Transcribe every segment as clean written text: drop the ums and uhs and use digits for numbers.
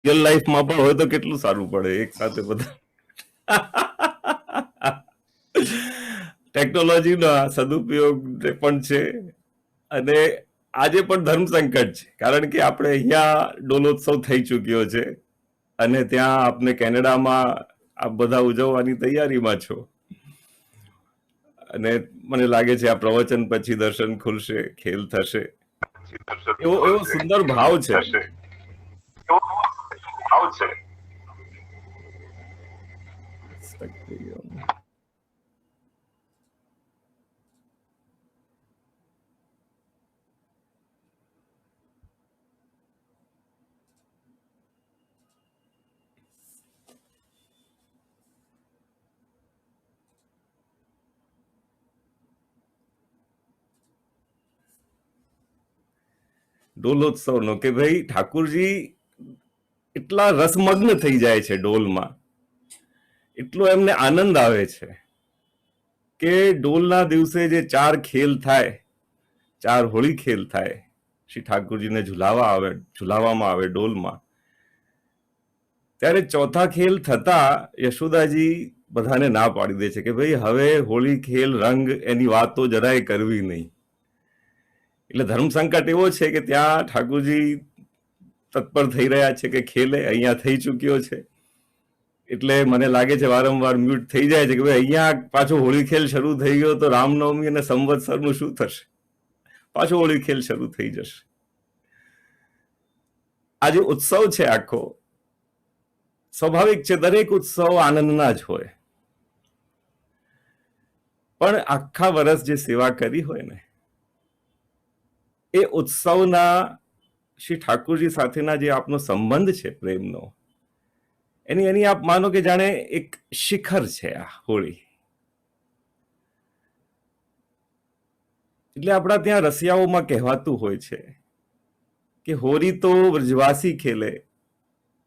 Real લાઈફમાં પણ હોય તો કેટલું સારું પડે એક સાથે બધા. ટેકનોલોજીના સદુપયોગ પણ છે અને આજે પણ ધર્મ સંકટ છે, કારણ કે આપણે અહીંયા ડોલોત્સવ થઈ ચૂક્યો છે અને ત્યાં આપને કેનેડામાં આપ બધા ઉજવવાની તૈયારીમાં છો અને મને લાગે છે આ પ્રવચન પછી દર્શન ખુલશે, ખેલ થશે. એવો એવો સુંદર ભાવ છે. ડોલોત્સવનો કે ભાઈ ઠાકુરજી એટલા રસમગ્ન થઈ જાય છે ડોલમાં, એટલો એમને આનંદ આવે છે કે ડોલના દિવસે જે 4 ખેલ થાય, 4 હોળી ખેલ થાય, શ્રી ઠાકુરજીને ઝુલાવવામાં આવે ડોલમાં, ત્યારે ચોથા ખેલ થતા યશોદાજી બધાને ના પાડી દે છે કે ભાઈ હવે હોળી ખેલ રંગ એની વાત તો જરાય કરવી નહીં. એટલે ધર્મ સંકટ એવો છે કે ત્યાં ઠાકુરજી તત્પર થઈ રહ્યા છે કે ખેલે અહીંયા થઈ ચૂક્યો છે, એટલે મને લાગે છે વારંવાર મ્યુટ થઈ જાય છે કે ભાઈ અહીંયા પાછો હોળી ખેલ શરૂ થઈ ગયો તો રામનવમી અને સંવત્સરનું શું થશે? પાછો હોળી ખેલ શરૂ થઈ જશે. આ જે ઉત્સવ છે આખો, સ્વાભાવિક છે દરેક ઉત્સવ આનંદના જ હોય, પણ આખા વર્ષ જે સેવા કરી હોય ને એ ઉત્સવના શ્રી ઠાકુરજી સાથેના જે આપનો સંબંધ છે પ્રેમનો, એની આપ માનો કે જાણે એક શિખર છે આ હોળી. એટલે આપણા ત્યાં રસિયાઓમાં કહેવાતું હોય છે કે હોરી તો વ્રજવાસી ખેલે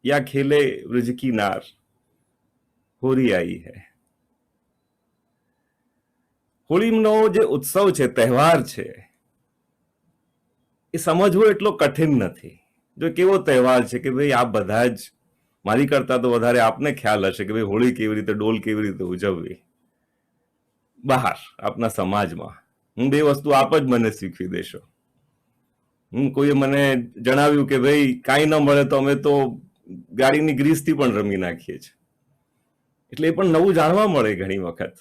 યા ખેલે વ્રજ કી નાર, હોરી આઈ હૈ. હોળીનો જે ઉત્સવ છે, તહેવાર છે, એ સમજવો એટલો કઠિન નથી. જો કેવો તહેવાર છે કે ભાઈ આ બધા જ, મારી કરતા તો વધારે આપને ખ્યાલ હશે કે ભાઈ હોળી કેવી રીતે, ડોલ કેવી રીતે ઉજવવી બહાર આપના સમાજમાં. હું 2 વસ્તુ આપ જ મને શીખવી દેશો. કોઈએ મને જણાવ્યું કે ભાઈ કાંઈ ન મળે તો અમે તો ગાડીની ગ્રીસથી પણ રમી નાખીએ છીએ. એટલે એ પણ નવું જાણવા મળે ઘણી વખત.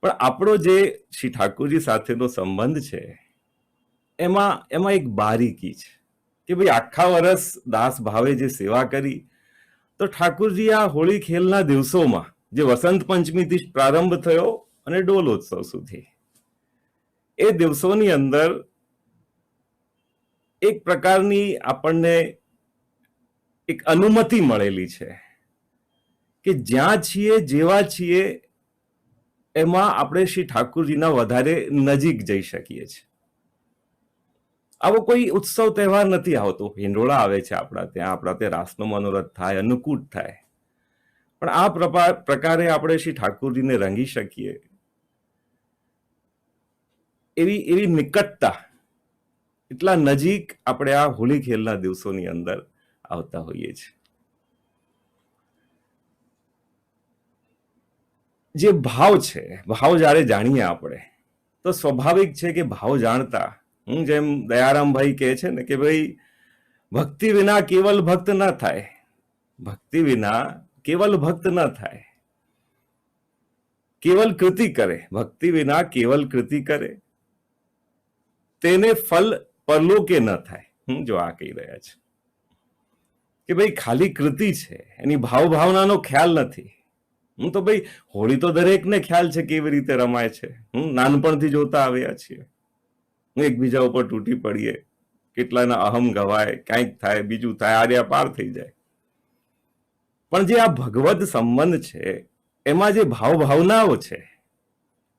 પણ આપણો જે શ્રી ઠાકુરજી સાથેનો સંબંધ છે એમાં એક બારીકી છે કે ભાઈ આખા વર્ષ દાસ ભાવે જે સેવા કરી, તો ઠાકુરજી આ હોળી ખેલના દિવસોમાં જે વસંત પંચમીથી પ્રારંભ થયો અને ડોલોત્સવ સુધી, એ દિવસોની અંદર એક પ્રકારની આપણને એક અનુમતિ મળેલી છે કે જ્યાં છીએ, જેવા છીએ, એમાં આપણે શ્રી ઠાકુરજીના વધારે નજીક જઈ શકીએ છીએ. આવો કોઈ ઉત્સવ તહેવાર નથી આવતો. હિંડોળા આવે છે આપણા ત્યાં રાસનો મનોરથ થાય, અન્નકૂટ થાય, પણ આ પ્રકારે આપણે શ્રી ઠાકુરજીને રંગી શકીએ એવી નિકટતા, એટલા નજીક આપણે આ હોળી ખેલના દિવસોની અંદર આવતા હોઈએ છીએ. જે ભાવ છે, ભાવ જ્યારે જાણીએ આપણે તો સ્વાભાવિક છે કે ભાવ જાણતા, જેમ દયારામભાઈ કહે છે ને કે ભાઈ ભક્તિ વિના કેવલ ભક્ત ન થાય, ભક્તિ વિના કેવલ ભક્ત ન થાય, કેવલ કૃતિ કરે, ભક્તિ વિના કેવલ કૃતિ કરે તેને ફલ પરલોકે ન થાય. જો આ કહી રહ્યા છે કે ભાઈ ખાલી કૃતિ છે, એની ભાવ ભાવનાનો ખ્યાલ નથી. તો ભાઈ હોળી તો દરેકને ખ્યાલ છે કેવી રીતે રમાય છે, નાનપણથી જોતા આવ્યા છીએ. એકબીજા ઉપર તૂટી પડીએ, કેટલાના અહમ ગવાય, કાંઈક થાય, બીજું થાય, આર્યા પાર થઈ જાય. પણ જે આ ભગવદ સંબંધ છે એમાં જે ભાવ ભાવનાઓ છે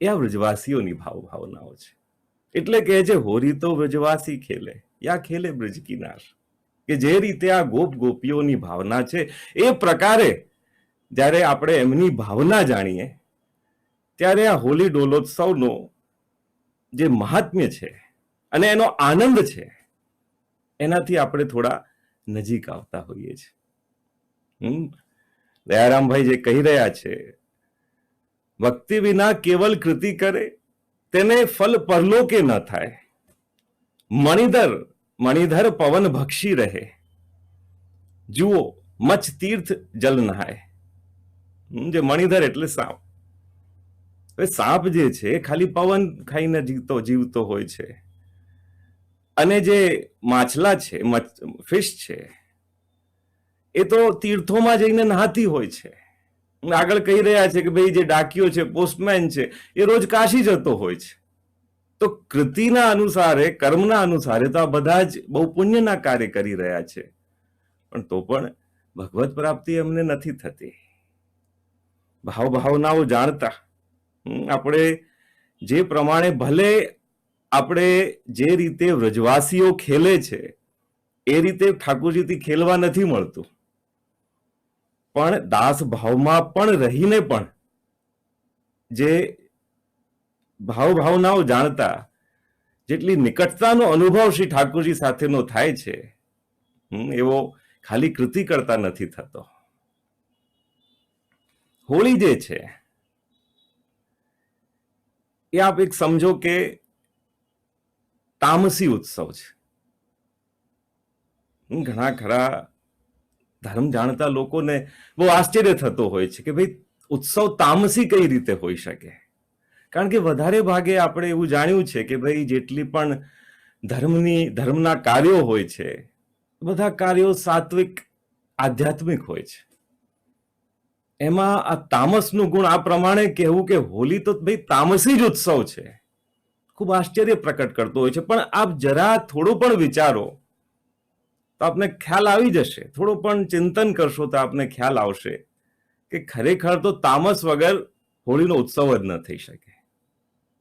એ આ વ્રજવાસીઓની ભાવ ભાવનાઓ છે. એટલે કહે છે હોરી તો વ્રજવાસી ખેલે યા ખેલે બ્રજ કિનાર, કે જે રીતે આ ગોપ ગોપીઓની ભાવના છે એ પ્રકારે જ્યારે આપણે એમની ભાવના જાણીએ ત્યારે આ હોળી ડોલોત્સવનો જે મહાત્મ્ય છે અને એનો આનંદ છે એનાથી આપણે થોડા નજીક આવતા હોઈએ છીએ. દયારામભાઈ જે કહી રહ્યા છે, ભક્તિ વિના કેવલ કૃતિ કરે તેને ફલ પરલોકે ન થાય. મણિધર પવન ભક્ષી રહે, જુઓ મચ તીર્થ જલ નહાય. જે મણિધર એટલે સાપ. સાપ જે છે ખાલી પવન ખાઈને જીવતો હોય છે, અને જે માછલા છે, ફિશ છે, એ તો તીર્થોમાં જઈને નહાતી હોય છે. આગળ કહી રહ્યા છે કે ભાઈ જે ડાકીઓ છે, પોસ્ટમેન છે, એ રોજ કાશી જતો હોય છે. તો કૃતિના અનુસારે, કર્મના અનુસારે તો આ બધા જ બહુ પુણ્યના કાર્ય કરી રહ્યા છે, પણ તો પણ ભગવત પ્રાપ્તિ એમને નથી થતી. ભાવનાઓ જાણતા આપણે જે પ્રમાણે, ભલે આપણે જે રીતે વ્રજવાસીઓ ખેલે છે એ રીતે ઠાકોરજીથી ખેલવા નથી મળતું, પણ દાસ ભાવમાં પણ રહીને પણ જે ભાવનાઓ જાણતા, જેટલી નિકટતાનો અનુભવ શ્રી ઠાકોરજી સાથેનો થાય છે, એવો ખાલી કૃતિ કરતા નથી થતો. હોળી જે છે એ આપ એક સમજો કે તામસી ઉત્સવ છે. ઘણા ખરા ધર્મ જાણતા લોકોને બહુ આશ્ચર્ય થતો હોય છે કે ભાઈ ઉત્સવ તામસી કઈ રીતે હોઈ શકે. કારણ કે વધારે ભાગે આપણે એવું જાણ્યું છે કે ભાઈ જેટલી પણ ધર્મના કાર્યો હોય છે, બધા કાર્યો સાત્વિક આધ્યાત્મિક હોય છે. એમાં આ તામસનું ગુણ આ પ્રમાણે કહેવું કે હોલી તો ભાઈ તામસી જ ઉત્સવ છે, ખૂબ આશ્ચર્ય પ્રકટ કરતો હોય છે. પણ આપ જરા થોડું પણ વિચારો તો આપને ખ્યાલ આવી જશે, થોડું પણ ચિંતન કરશો તો આપને ખ્યાલ આવશે કે ખરેખર તો તામસ વગર હોળીનો ઉત્સવ જ ન થઈ શકે.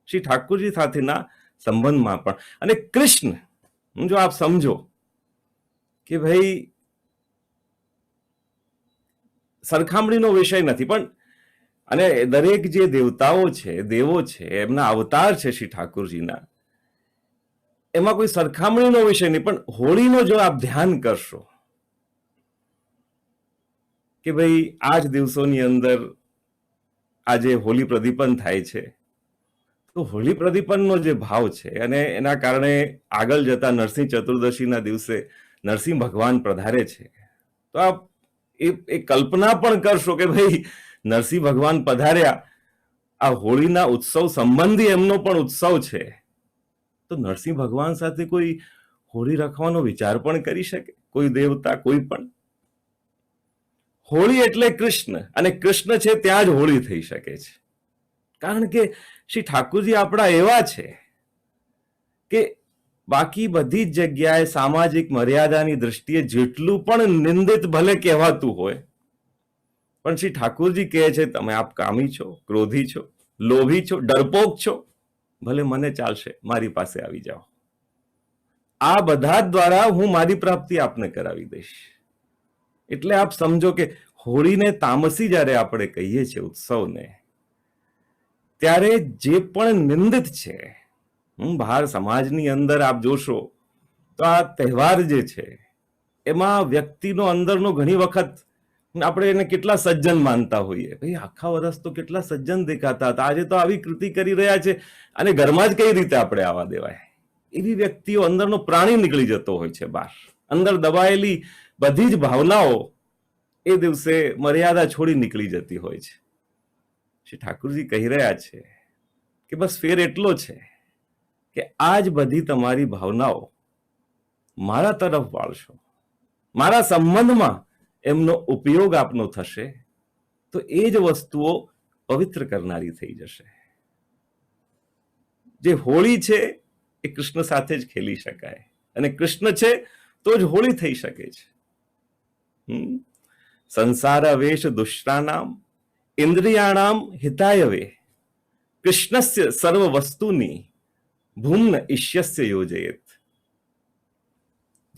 શ્રી ઠાકોરજી સાથેના સંબંધમાં પણ. અને કૃષ્ણ, જો આપ સમજો કે ભાઈ સરખામણીનો વિષય નથી, પણ અને દરેક જે દેવતાઓ છે, દેવો છે, એમના અવતાર છે શ્રી ઠાકોરજીના, એમાં કોઈ સરખામણીનો વિષય નહીં. પણ હોળીનો જો આપ ધ્યાન કરશો કે ભાઈ આ જ દિવસોની અંદર આજે હોળી પ્રદીપન થાય છે, તો હોળી પ્રદીપનનો જે ભાવ છે, અને એના કારણે આગળ જતા નરસિંહ ચતુર્દશીના દિવસે નરસિંહ ભગવાન પધારે છે, તો આપ એ કલ્પના પણ કરશો કે ભાઈ નરસિંહ ભગવાન પધાર્યા, આ હોળીના ઉત્સવ સંબંધી એમનો પણ ઉત્સવ છે, તો નરસિંહ ભગવાન સાથે કોઈ હોળી રાખવાનો વિચાર પણ કરી શકે કોઈ દેવતા, કોઈ પણ? હોળી એટલે કૃષ્ણ, અને કૃષ્ણ છે ત્યાં જ હોળી થઈ શકે છે. કારણ કે શ્રી ઠાકોરજી આપણા એવા છે કે બાકી બધી જ જગ્યાએ સામાજિક મર્યાદાની દ્રષ્ટિએ જેટલું પણ નિંદિત ભલે કહેવાતું હોય, પણ શ્રી ઠાકોરજી કહે છે તમે આપ કામી છો, ક્રોધી છો, લોભી છો, ડરપોક છો, ભલે મને ચાલશે, મારી પાસે આવી જાઓ. આ બધા જ દ્વારા હું મારી પ્રાપ્તિ આપને કરાવી દઈશ. એટલે આપ સમજો કે હોળીને તામસી જ્યારે આપણે કહીએ છીએ ઉત્સવને, ત્યારે જે પણ નિંદિત છે, બહાર સમાજની અંદર આપ જોશો તો આ તહેવાર જે છે એમાં વ્યક્તિનો અંદરનો ઘણી વખત આપણે એને કેટલા સજ્જન માનતા હોઈએ, ભાઈ આખા વર્ષ તો કેટલા સજ્જન દેખાતા હતા, આજે તો આવી કૃતિ કરી રહ્યા છે, અને ઘરમાં જ કઈ રીતે આપણે આવવા દેવાય. એવી વ્યક્તિઓ અંદરનો પ્રાણી નીકળી જતો હોય છે બહાર. અંદર દબાયેલી બધી જ ભાવનાઓ એ દિવસે મર્યાદા છોડી નીકળી જતી હોય છે. શ્રી ઠાકોરજી કહી રહ્યા છે કે બસ ફેર એટલો છે કે આજ બધી તમારી ભાવનાઓ મારા તરફ વાળશો, મારા સંબંધમાં એમનો ઉપયોગ આપનો થશે, તો એ જ વસ્તુઓ પવિત્ર કરનારી થઈ જશે. જે હોળી છે એ કૃષ્ણ સાથે જ ખેલી શકાય, અને કૃષ્ણ છે તો જ હોળી થઈ શકે છે. સંસાર વેશ દુષ્ટાનામ ઇન્દ્રિયાણામ હિતાયવે કૃષ્ણસ્ય સર્વ વસ્તુની ભૂમ્ન ઈશ્યસ્ય યોજયેત.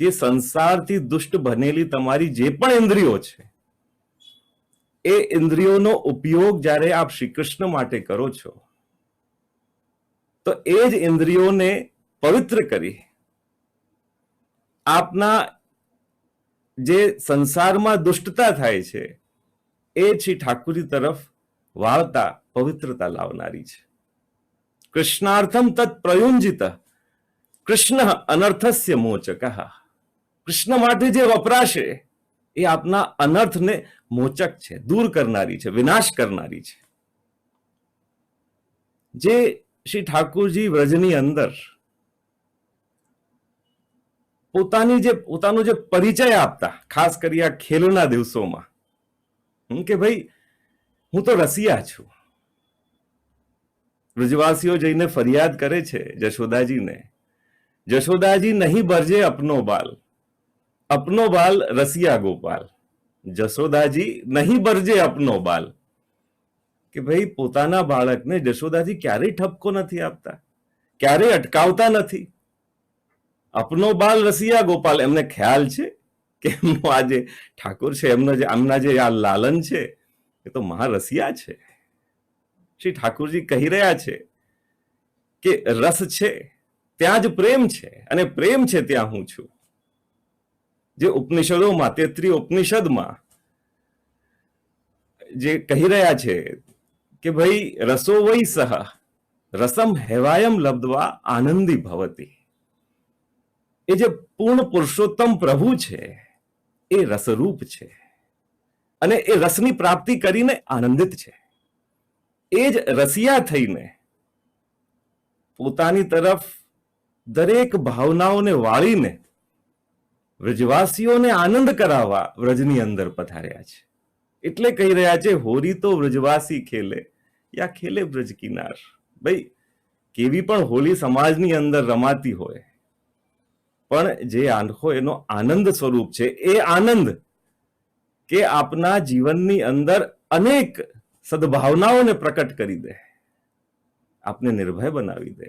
જે સંસારથી દુષ્ટ બનેલી તમારી જે પણ ઇન્દ્રિયો છે, એ ઇન્દ્રિયોનો ઉપયોગ જ્યારે આપ શ્રી કૃષ્ણ માટે કરો છો, તો એ જ ઇન્દ્રિયોને પવિત્ર કરી આપના જે સંસારમાં દુષ્ટતા થાય છે એ શ્રી ઠાકુરજી તરફ વાળતા પવિત્રતા લાવનારી છે. કૃષ્ણાર્થમ તત્ પ્રયુંજિત કૃષ્ણ અનર્થસ્ય મોચક. કૃષ્ણ માટે જે વપરાશે એ આપના અનર્થને મોચક છે, દૂર કરનારી છે, વિનાશ કરનારી છે. જે શ્રી ઠાકુરજી વ્રજની અંદર પોતાનો જે પરિચય આપતા, ખાસ કરી આ ખેલના દિવસોમાં, કે ભાઈ હું તો રસિયા છું. વ્રજવાસીઓ જઈને ફરિયાદ કરે છે જશોદાજીને, જશોદાજી નહીં બરજે અપનો બાલ રસિયા ગોપાલ. જશોદાજી નહીં બરજે અપનો બાલ, કે ભાઈ પોતાના બાળકને જશોદાજી ક્યારેય ઠપકો નથી આપતા, ક્યારેય અટકાવતા નથી. અપનો બાલ રસિયા ગોપાલ, એમને ખ્યાલ છે કે એમનો આ જે ઠાકોર છે, એમના જે આ લાલન છે એ તો મહારસિયા છે. શ્રી ઠાકુરજી કહી રહ્યા છે કે રસ છે ત્યાં જ પ્રેમ છે, અને પ્રેમ છે ત્યાં હું છું. જે ઉપનિષદોમાં 33 ઉપનિષદમાં જે કહી રહ્યા છે કે ભાઈ રસો વૈ સહ રસમ હેવાયમ લબ્ધવા આનંદી ભવતી. એ જે પૂર્ણ પુરુષોત્તમ પ્રભુ છે એ રસરૂપ છે, અને એ રસની પ્રાપ્તિ કરીને આનંદિત છે. એ જ રસિયા થઈને પોતાની તરફ દરેક ભાવનાઓને વાળીને વ્રજવાસીઓને આનંદ કરાવવા વ્રજની અંદર પધાર્યા છે. એટલે કહી રહ્યા છે, હોરી તો વ્રજવાસી ખેલે યા ખેલે વ્રજ કિનાર. ભાઈ કેવી પણ હોલી સમાજની અંદર રમાતી હોય, પણ જે આંખો એનો આનંદ સ્વરૂપ છે, એ આનંદ કે આપના જીવનની અંદર અનેક સદભાવનાઓને પ્રકટ કરી દે, આપને નિર્ભય બનાવી દે,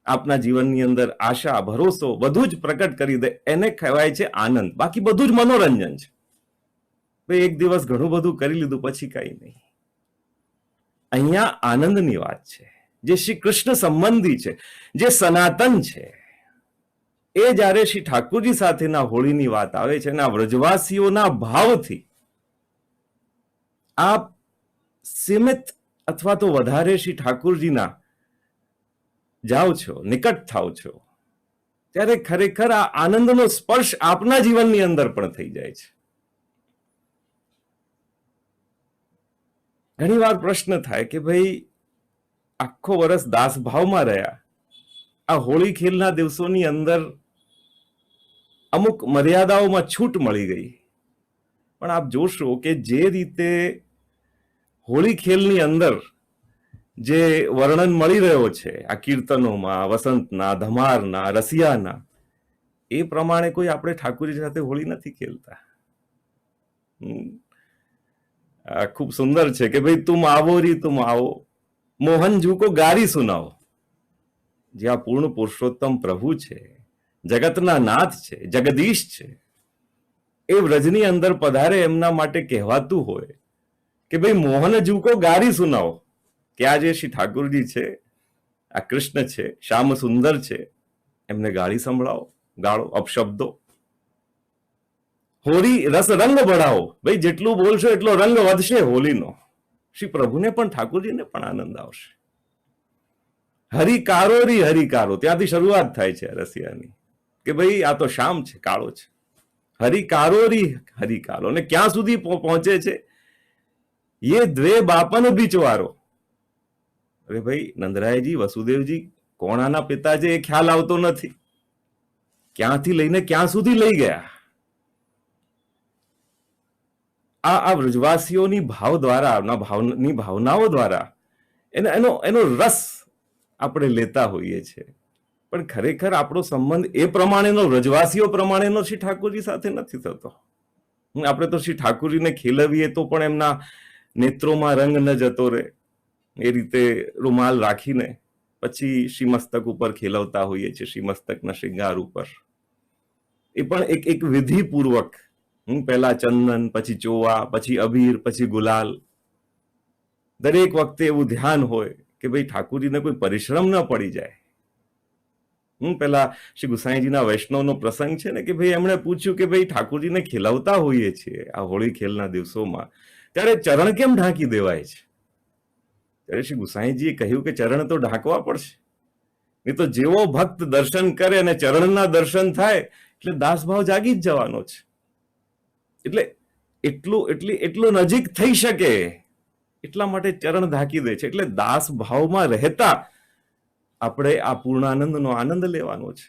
આપના જીવનની અંદર આશા, ભરોસો બધું જ પ્રકટ કરી દે, એને કહેવાય છે આનંદ. બાકી બધું જ મનોરંજન છે. ભાઈ એક દિવસ ઘણું બધું કરી લીધું પછી કઈ નહીં. અહીંયા આનંદની વાત છે, જે શ્રી કૃષ્ણ સંબંધી છે, જે સનાતન છે. એ જ્યારે શ્રી ઠાકુરજી સાથેના હોળીની વાત આવે છે અને આ વ્રજવાસીઓના ભાવથી આપ સીમિત અથવા તો વધારે શ્રી ઠાકુરજીના જાઓ છો, નિકટ થાવ છો, ત્યારે ખરેખર આ આનંદનો સ્પર્શ આપના જીવનની અંદર પણ થઈ જાય છે. ઘણી વાર પ્રશ્ન થાય કે ભાઈ આખો વર્ષ દાસભાવમાં રહ્યા, આ હોળી ખેલના દિવસોની અંદર અમુક મર્યાદાઓમાં છૂટ મળી ગઈ. પણ આપ જોશો કે જે રીતે હોળી ખેલની અંદર જે વર્ણન મળી રહ્યો છે આ કીર્તનોમાં, વસંતના, ધમારના, રસિયાના, એ પ્રમાણે કોઈ આપણે ઠાકુરજી સાથે હોળી નથી ખેલતા. ખૂબ સુંદર છે કે ભાઈ તુમ આવો રી તુમ આવો, મોહનજુ કો ગારી સુનાવો. જે આ પૂર્ણ પુરુષોત્તમ પ્રભુ છે, જગતના નાથ છે, જગદીશ છે, એ વ્રજની અંદર પધારે એમના માટે કહેવાતું હોય કે ભાઈ મોહનજુ કો ગારી સુનાવો, કે આ જે શ્રી ઠાકુરજી છે, આ કૃષ્ણ છે, શ્યામ સુંદર છે, એમને ગાળી સંભળાવો, ગાળો, અપશબ્દો. હોળી રસ રંગ બઢાવો, ભાઈ જેટલું બોલશો એટલો રંગ વધશે હોલીનો. શ્રી પ્રભુને પણ, ઠાકુરજીને પણ આનંદ આવશે. હરિકારો રી હરિકારો, ત્યાંથી શરૂઆત થાય છે રસિયાની, કે ભાઈ આ તો શ્યામ છે, કાળો છે. હરિકારો રી હરિકારો, અને ક્યાં સુધી પહોંચે છે? ये द्वे बापन बीचवारो. અરે ભાઈ નંદરાયજી, વસુદેવજી કોણ આના પિતા છે એ ખ્યાલ આવતો નથી. ક્યાંથી લઈને ક્યાં સુધી લઈ ગયા. આ વ્રજવાસીઓની ભાવ દ્વારા, ભાવનાઓ દ્વારા એનો રસ આપણે લેતા હોઈએ છીએ. પણ ખરેખર આપણો સંબંધ એ પ્રમાણેનો, વ્રજવાસીઓ પ્રમાણેનો શ્રી ઠાકુરજી સાથે નથી થતો. આપણે તો શ્રી ઠાકુરજીને ખેલવીએ તો પણ એમના નેત્રોમાં રંગ ન જતો રહે એ રીતે રૂમાલ રાખીને પછી શ્રી મસ્તક ઉપર ખેલવતા હોઈએ છીએ, શ્રી મસ્તકના શૃંગાર ઉપર. એ પણ એક વિધિપૂર્વક, પહેલા ચંદન, પછી ચોવા, પછી અબીર, પછી ગુલાલ. દરેક વખતે એવું ધ્યાન હોય કે ભાઈ ઠાકુરજીને કોઈ પરિશ્રમ ન પડી જાય. પેલા શ્રી ગુસાઈજીના વૈષ્ણવનો પ્રસંગ છે ને કે ભાઈ એમણે પૂછ્યું કે ભાઈ ઠાકોરજીને ખીલાવતા હોઈએ છીએ આ હોળી ખેલના દિવસોમાં, ત્યારે ચરણ કેમ ઢાંકી દેવાય છે? ત્યારે શ્રી ગુસાઈજીએ કહ્યું કે ચરણ તો ઢાંકવા પડશે, નહીં તો જેવો ભક્ત દર્શન કરે અને ચરણના દર્શન થાય એટલે દાસભાવ જાગી જ જવાનો છે. એટલે એટલું નજીક થઈ શકે એટલા માટે ચરણ ઢાંકી દે છે. એટલે દાસ ભાવમાં રહેતા આપણે આ પૂર્ણાનંદનો આનંદ લેવાનો છે.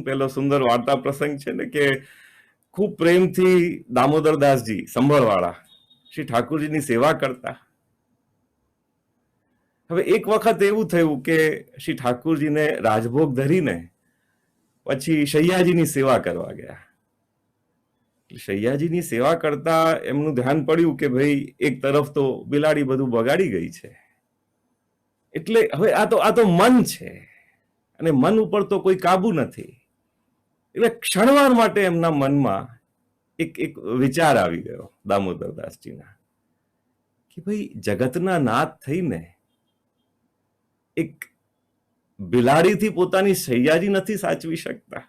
પેલો સુંદર વાર્તા પ્રસંગ છે ને કે ખૂબ પ્રેમથી દામોદરદાસજી સંભળવાળા શ્રી ઠાકોરજીની સેવા કરતા. હવે એક વખત એવું થયું કે શ્રી ઠાકોરજીને રાજભોગ ધરીને પછી શૈયાજીની સેવા કરવા ગયા. શૈયાજીની સેવા કરતા એમનું ધ્યાન પડ્યું કે ભાઈ એક તરફ તો બિલાડી બધું બગાડી ગઈ છે, એટલે હવે આ તો મન છે અને મન ઉપર તો કોઈ કાબુ નથી. એટલે ક્ષણવાર માટે એમના મનમાં એક વિચાર આવી ગયો દામોદરદાસજીના કે ભાઈ જગતના નાથ થઈને એક બિલાડીથી પોતાની સૈયાજી નથી સાચવી શકતા.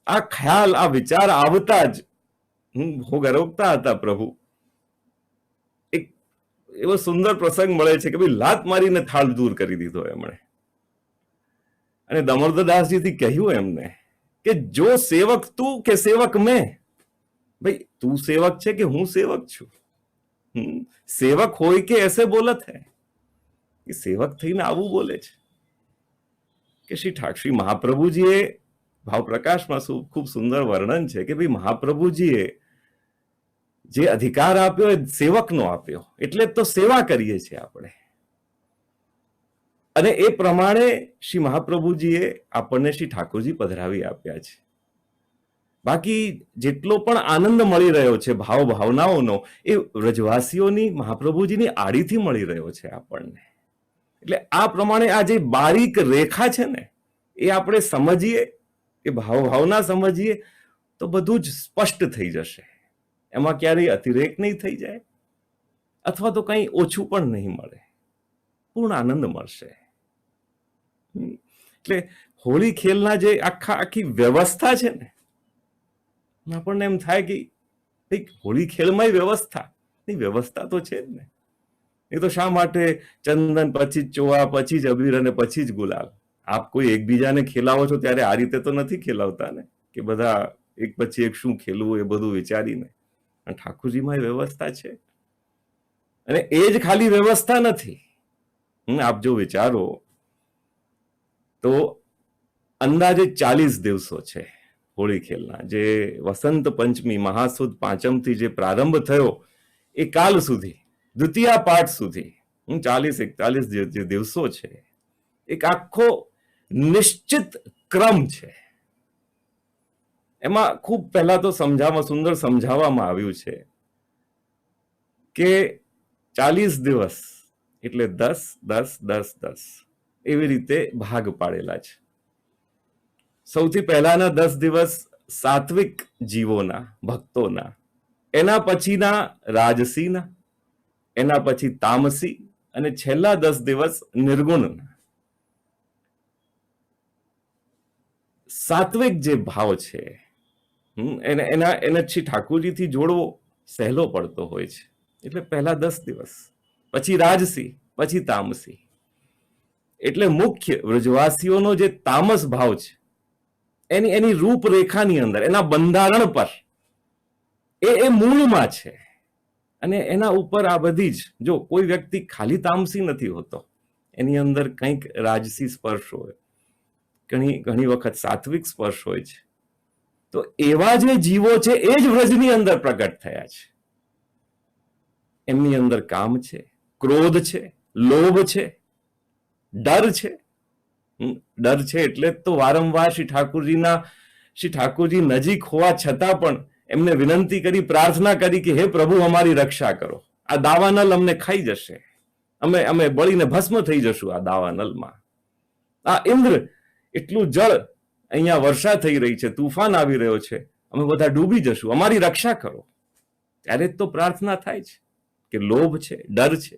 આ ખ્યાલ, આ વિચાર આવતા જ ભોગ અરોગતા હતા પ્રભુ. એક એવો સુંદર પ્રસંગ મળે છે કે ભાઈ લાત મારીને થાળ દૂર કરી દીધો એમણે. અને દામોદરદાસજીથી કહ્યું એમને કે જો સેવક તું કે સેવક મેં. ભાઈ તું સેવક છે કે હું સેવક છું? સેવક હોય કે એસે બોલત હૈ? કે સેવક થઈને આવું બોલે છે કે શ્રી મહાપ્રભુજીએ ભાવ પ્રકાશમાં ખૂબ સુંદર વર્ણન છે કે ભાઈ મહાપ્રભુજીએ જે અધિકાર આપ્યો એ સેવકનો આપ્યો, એટલે તો સેવા કરીએ છીએ આપણે. અને એ પ્રમાણે શ્રી મહાપ્રભુજીએ આપણને શ્રી ઠાકોરજી પધરાવી આપ્યા છે. બાકી જેટલો પણ આનંદ મળી રહ્યો છે ભાવ ભાવનાઓનો એ વ્રજવાસીઓની મહાપ્રભુજીની આડીથી મળી રહ્યો છે આપણને. એટલે આ પ્રમાણે આ જે બારીક રેખા છે ને એ આપણે સમજીએ, એ ભાવ ભાવના સમજીએ તો બધું જ સ્પષ્ટ થઈ જશે. એમાં ક્યારેય અતિરેક નહીં થઈ જાય અથવા તો કંઈ ઓછું પણ નહીં મળે, પૂર્ણ આનંદ મળશે. એટલે હોળી ખેલના જે આખી વ્યવસ્થા છે ને, આપણને એમ થાય કે હોળી ખેલમાં વ્યવસ્થા તો છે જ ને. એ તો શા માટે ચંદન પછી જ ચોવા, પછી જ અબીર અને પછી જ ગુલાલ? આપ કોઈ એકબીજાને ખેલાવો છો ત્યારે આ રીતે તો નથી ખેલાવતા ને કે બધા એક પછી એક શું ખેલવું એ બધું વિચારીને. ઠાકોરજીમાં વ્યવસ્થા છે અને એ જ ખાલી વ્યવસ્થા નથી. આપ જો વિચારો તો અંદાજે 40 દિવસો છે હોળી ખેલના. જે વસંત પંચમી મહાસુદ પાંચમથી જે પ્રારંભ થયો એ કાલ સુધી, દ્વિતીયા પાઠ સુધી 40-41 જે દિવસો છે, એક આખો નિશ્ચિત ક્રમ છે. એમાં ખૂબ પહેલા તો સુંદર સમજાવવામાં આવ્યું છે કે 40 દિવસ એટલે 10-10-10-10 એવી રીતે ભાગ પાડેલા છે. સૌથી પહેલાના 10 દિવસ સાત્વિક જીવોના, ભક્તોના, એના પછીના રાજસીના, એના પછી તામસી અને છેલ્લા 10 દિવસ નિર્ગુણના. સાત્વિક જે ભાવ છે એને શ્રી ઠાકોરજીથી જોડવો સહેલો પડતો હોય છે. એટલે પહેલા 10 દિવસ, પછી રાજસી, પછી તામસી. એટલે મુખ્ય વ્રજવાસીઓનો જે તામસ ભાવ છે એની રૂપરેખાની અંદર, એના બંધારણ પર એ મૂળમાં છે. અને એના ઉપર આ બધી જ, જો કોઈ વ્યક્તિ ખાલી તામસી નથી હોતો, એની અંદર કંઈક રાજસી સ્પર્શ હોય, ઘણી વખત સાત્વિક સ્પર્શ હોય છે. તો એવા જે જીવો છે એ જ વ્રજની અંદર પ્રગટ થયા છે. એમની અંદર કામ છે, ક્રોધ છે, લોભ છે, ડર છે. ડર છે એટલે તો વારંવાર શ્રી ઠાકોરજી નજીક હોવા છતાં પણ એમને વિનંતી કરી, પ્રાર્થના કરી કે હે પ્રભુ અમારી રક્ષા કરો, આ દાવાનલ અમને ખાઈ જશે, અમે બળીને ભસ્મ થઈ જશું આ દાવાનલમાં. આ ઇન્દ્ર એટલું જળ અહીંયા વર્ષા થઈ રહી છે, તુફાન આવી રહ્યો છે, અમે બધા ડૂબી જશું, અમારી રક્ષા કરો. ત્યારે જ તો પ્રાર્થના થાય છે કે લોભ છે, ડર છે,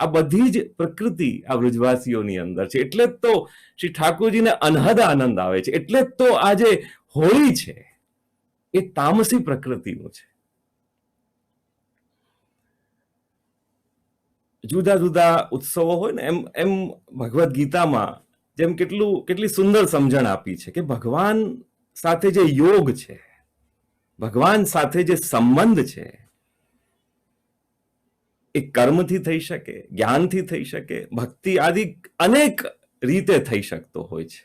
આ બધી જ પ્રકૃતિ આ વ્રજવાસીઓની અંદર છે. એટલે જ તો શ્રી ઠાકોરજીને અનહદ આનંદ આવે છે. એટલે જ તો આ જે હોળી છે એ તામસી પ્રકૃતિનું છે. જુદા જુદા ઉત્સવો હોય ને એમ ભગવદ્ ગીતામાં જેમ કેટલી સુંદર સમજણ આપી છે કે ભગવાન સાથે જે યોગ છે, ભગવાન સાથે જે સંબંધ છે, એ કર્મથી થઈ શકે, જ્ઞાનથી થઈ શકે, ભક્તિ આદિ અનેક રીતે થઈ શકતો હોય છે.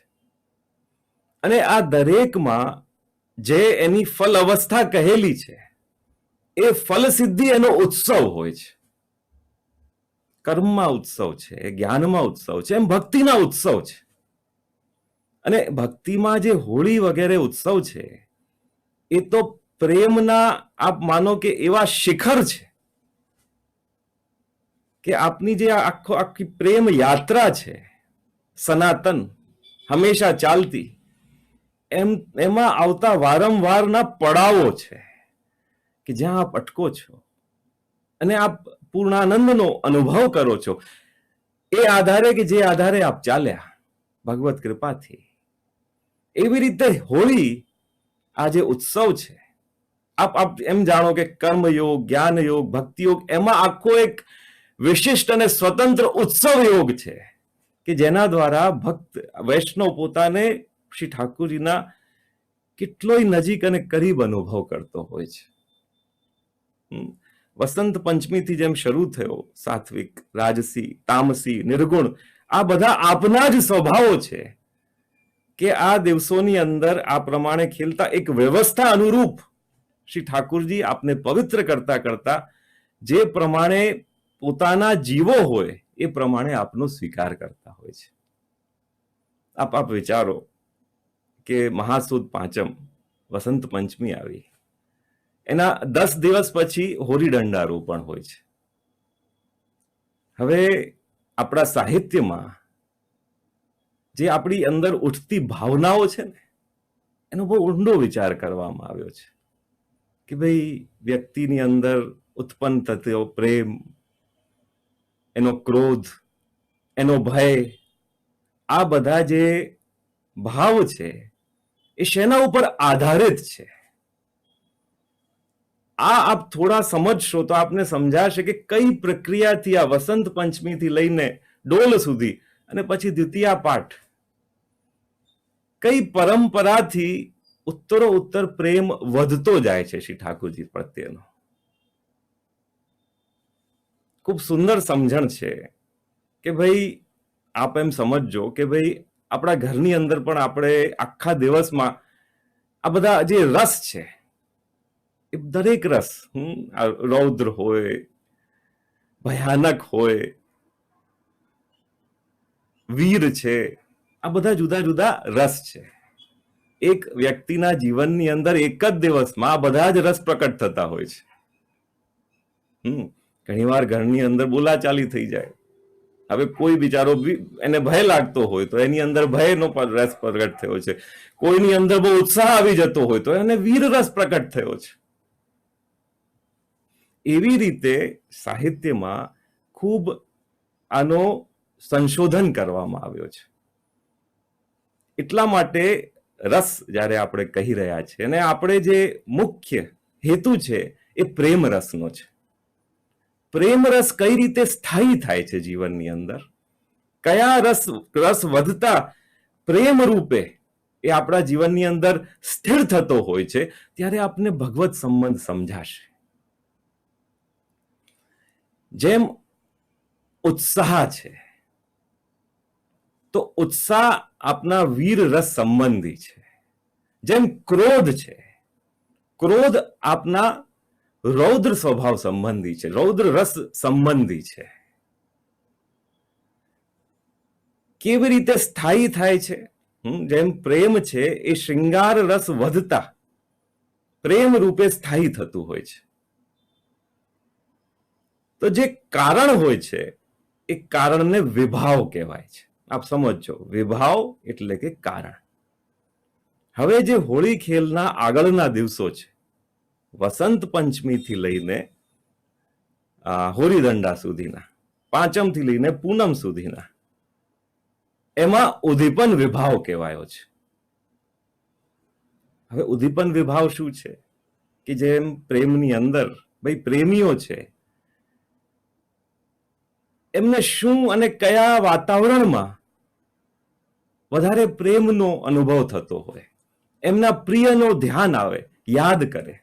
અને આ દરેકમાં જે એની ફલ અવસ્થા કહેલી છે એ ફલ સિદ્ધિ એનો ઉત્સવ હોય છે. કર્મમાં ઉત્સવ છે, જ્ઞાનમાં ઉત્સવ છે, એમ ભક્તિના ઉત્સવ છે. અને ભક્તિમાં જે હોળી વગેરે ઉત્સવ છે એ તો પ્રેમના આપ માનો કે એવા શિખર છે કે આપની જે આખી પ્રેમ યાત્રા છે સનાતન, હંમેશા ચાલતી, એમાં આવતા વારંવારના પડાવો છે કે જ્યાં આપ અટકો છો અને આપ પૂર્ણાનંદનો અનુભવ કરો છો. એ આધારે કે જે આધારે આપ ચાલ્યા ભગવત કૃપાથી. એવી રીતે હોળી આ જે ઉત્સવ છે, આપ એમ જાણો કે કર્મયોગ, જ્ઞાન યોગ, ભક્તિ યોગ, એમાં આખો એક વિશિષ્ટ અને સ્વતંત્ર ઉત્સવ યોગ છે કે જેના દ્વારા ભક્ત વૈષ્ણવ પોતાને શ્રી ઠાકોરજીના કેટલોય નજીક અને કરીબ અનુભવ કરતો હોય છે. વસંત પંચમીથી જેમ શરૂ થયો, સાત્વિક, રાજસી, તામસી, નિર્ગુણ, આ બધા આપના જ સ્વભાવો છે કે આ દિવસોની અંદર આ પ્રમાણે ખેલતા એક વ્યવસ્થા અનુરૂપ શ્રી ઠાકોરજી આપને પવિત્ર કરતા કરતા જે પ્રમાણે પોતાના જીવો હોય એ પ્રમાણે આપનો સ્વીકાર કરતા હોય છે. આપ વિચારો કે મહાસુદ પાંચમ, વસંત પંચમી આવી, એના 10 દિવસ પછી હોળી દંડારોપણ હોય છે. હવે આપણા સાહિત્યમાં જે આપણી અંદર ઉઠતી ભાવનાઓ છે ને એનો બહુ ઊંડો વિચાર કરવામાં આવ્યો છે કે ભાઈ વ્યક્તિની અંદર ઉત્પન્ન થતો પ્રેમ, એનો ક્રોધ, એનો ભય, આ બધા જે ભાવ છે એ શેના ઉપર આધારિત છે. આ આપ થોડા સમજશો તો આપને સમજાશે કે કઈ પ્રક્રિયાથી આ વસંત પંચમીથી લઈને ડોલ સુધી અને પછી દ્વિતીયા પાઠ કઈ પરંપરાથી ઉત્તરો ઉત્તર પ્રેમ વધતો જાય છે શ્રી ઠાકોરજી પ્રત્યેનો. ખૂબ સુંદર સમજણ છે કે ભાઈ આપ એમ સમજજો કે ભાઈ આપણા ઘરની અંદર પણ આપણે આખા દિવસમાં આ બધા જે રસ છે એ દરેક રસ, રૌદ્ર હોય, ભયાનક હોય, વીર છે, આ બધા જુદા જુદા રસ છે. એક વ્યક્તિના જીવનની અંદર એક જ દિવસમાં આ બધા જ રસ પ્રકટ થતા હોય છે. ઘણીવાર ઘરની અંદર બોલાચાલી થઈ જાય. હવે કોઈ બિચારો એને ભય લાગતો હોય તો એની અંદર ભયનો રસ પ્રગટ થયો છે. કોઈની અંદર બહુ ઉત્સાહ આવી જતો હોય તો એને વીર રસ પ્રકટ થયો છે. એવી રીતે સાહિત્યમાં ખૂબ આનો સંશોધન કરવામાં આવ્યો છે. એટલા માટે રસ જ્યારે આપણે કહી રહ્યા છીએ અને આપણે જે મુખ્ય હેતુ છે એ પ્રેમ રસનો છે. પ્રેમ રસ કઈ રીતે સ્થાયી થાય છે જીવનની અંદર, કયા રસ વધતા પ્રેમ રૂપે એ આપણા જીવનની અંદર સ્થિર થતો હોય છે ત્યારે આપને ભગવત સંબંધ સમજાશે. જેમ ઉત્સાહ છે તો ઉત્સાહ આપના વીર રસ સંબંધી છે. જેમ ક્રોધ છે, ક્રોધ આપના રૌદ્ર સ્વભાવ સંબંધી છે, રૌદ્ર રસ સંબંધી છે. કેવી રીતે સ્થાયી થાય છે? જેમ પ્રેમ છે એ શૃંગાર રસ વધતા પ્રેમ રૂપે સ્થાયી થતું હોય છે. તો જે કારણ હોય છે એ કારણને વિભાવ કહેવાય છે. આપ સમજો, વિભાવ એટલે કે કારણ. હવે જે હોળી ખેલના આગળના દિવસો છે, વસંત પંચમીથી લઈને હોળી દંડા સુધીના પાંચમથી લઈને પૂનમ સુધીના, એમાં ઉદ્દીપન વિભાવ કહેવાયો છે. હવે ઉદ્દીપન વિભાવ શું છે? કે જેમ પ્રેમની અંદર ભાઈ પ્રેમીઓ છે, એમને શું અને કયા વાતાવરણમાં વધારે પ્રેમનો અનુભવ થતો હોય, એમના પ્રિયનો ધ્યાન આવે, યાદ કરે.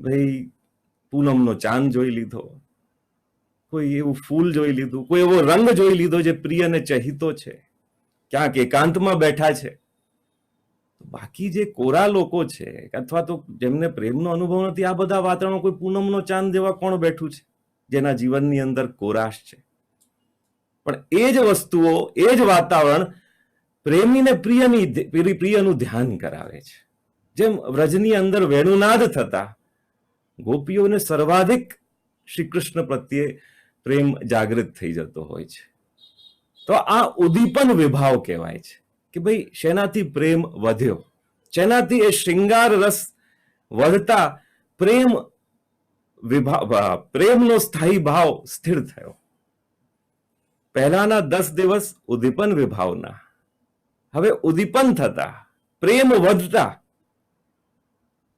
ભાઈ પૂનમનો ચાંદ જોઈ લીધો, કોઈ એવું ફૂલ જોઈ લીધું, કોઈ એવો રંગ જોઈ લીધો જે પ્રિયને ચહિતો છે, ક્યાંક એકાંતમાં બેઠા છે. બાકી જે કોરા લોકો છે અથવા તો જેમને પ્રેમનો અનુભવ નથી, આ બધા વાતાવરણો, કોઈ પૂનમનો ચાંદ જેવા કોણ બેઠું છે જેના જીવનની અંદર કોરાશ છે? પણ એ જ વસ્તુઓ, એ જ વાતાવરણ પ્રેમીને પ્રિયનું ધ્યાન કરાવે છે. જેમ વ્રજની અંદર વેણુનાદ થતા ગોપીઓને સર્વાધિક શ્રી કૃષ્ણ પ્રત્યે પ્રેમ જાગૃત થઈ જતો હોય છે. તો આ ઉદ્દીપન વિભાવ કહેવાય છે કે ભાઈ શેનાથી પ્રેમ વધ્યો, શેનાથી એ શૃંગાર રસ વધતા પ્રેમનો સ્થાયી ભાવ સ્થિર થયો. પહેલાના 10 દિવસ ઉદ્દીપન વિભાવના, હવે ઉદ્દીપન થતા પ્રેમ વધતા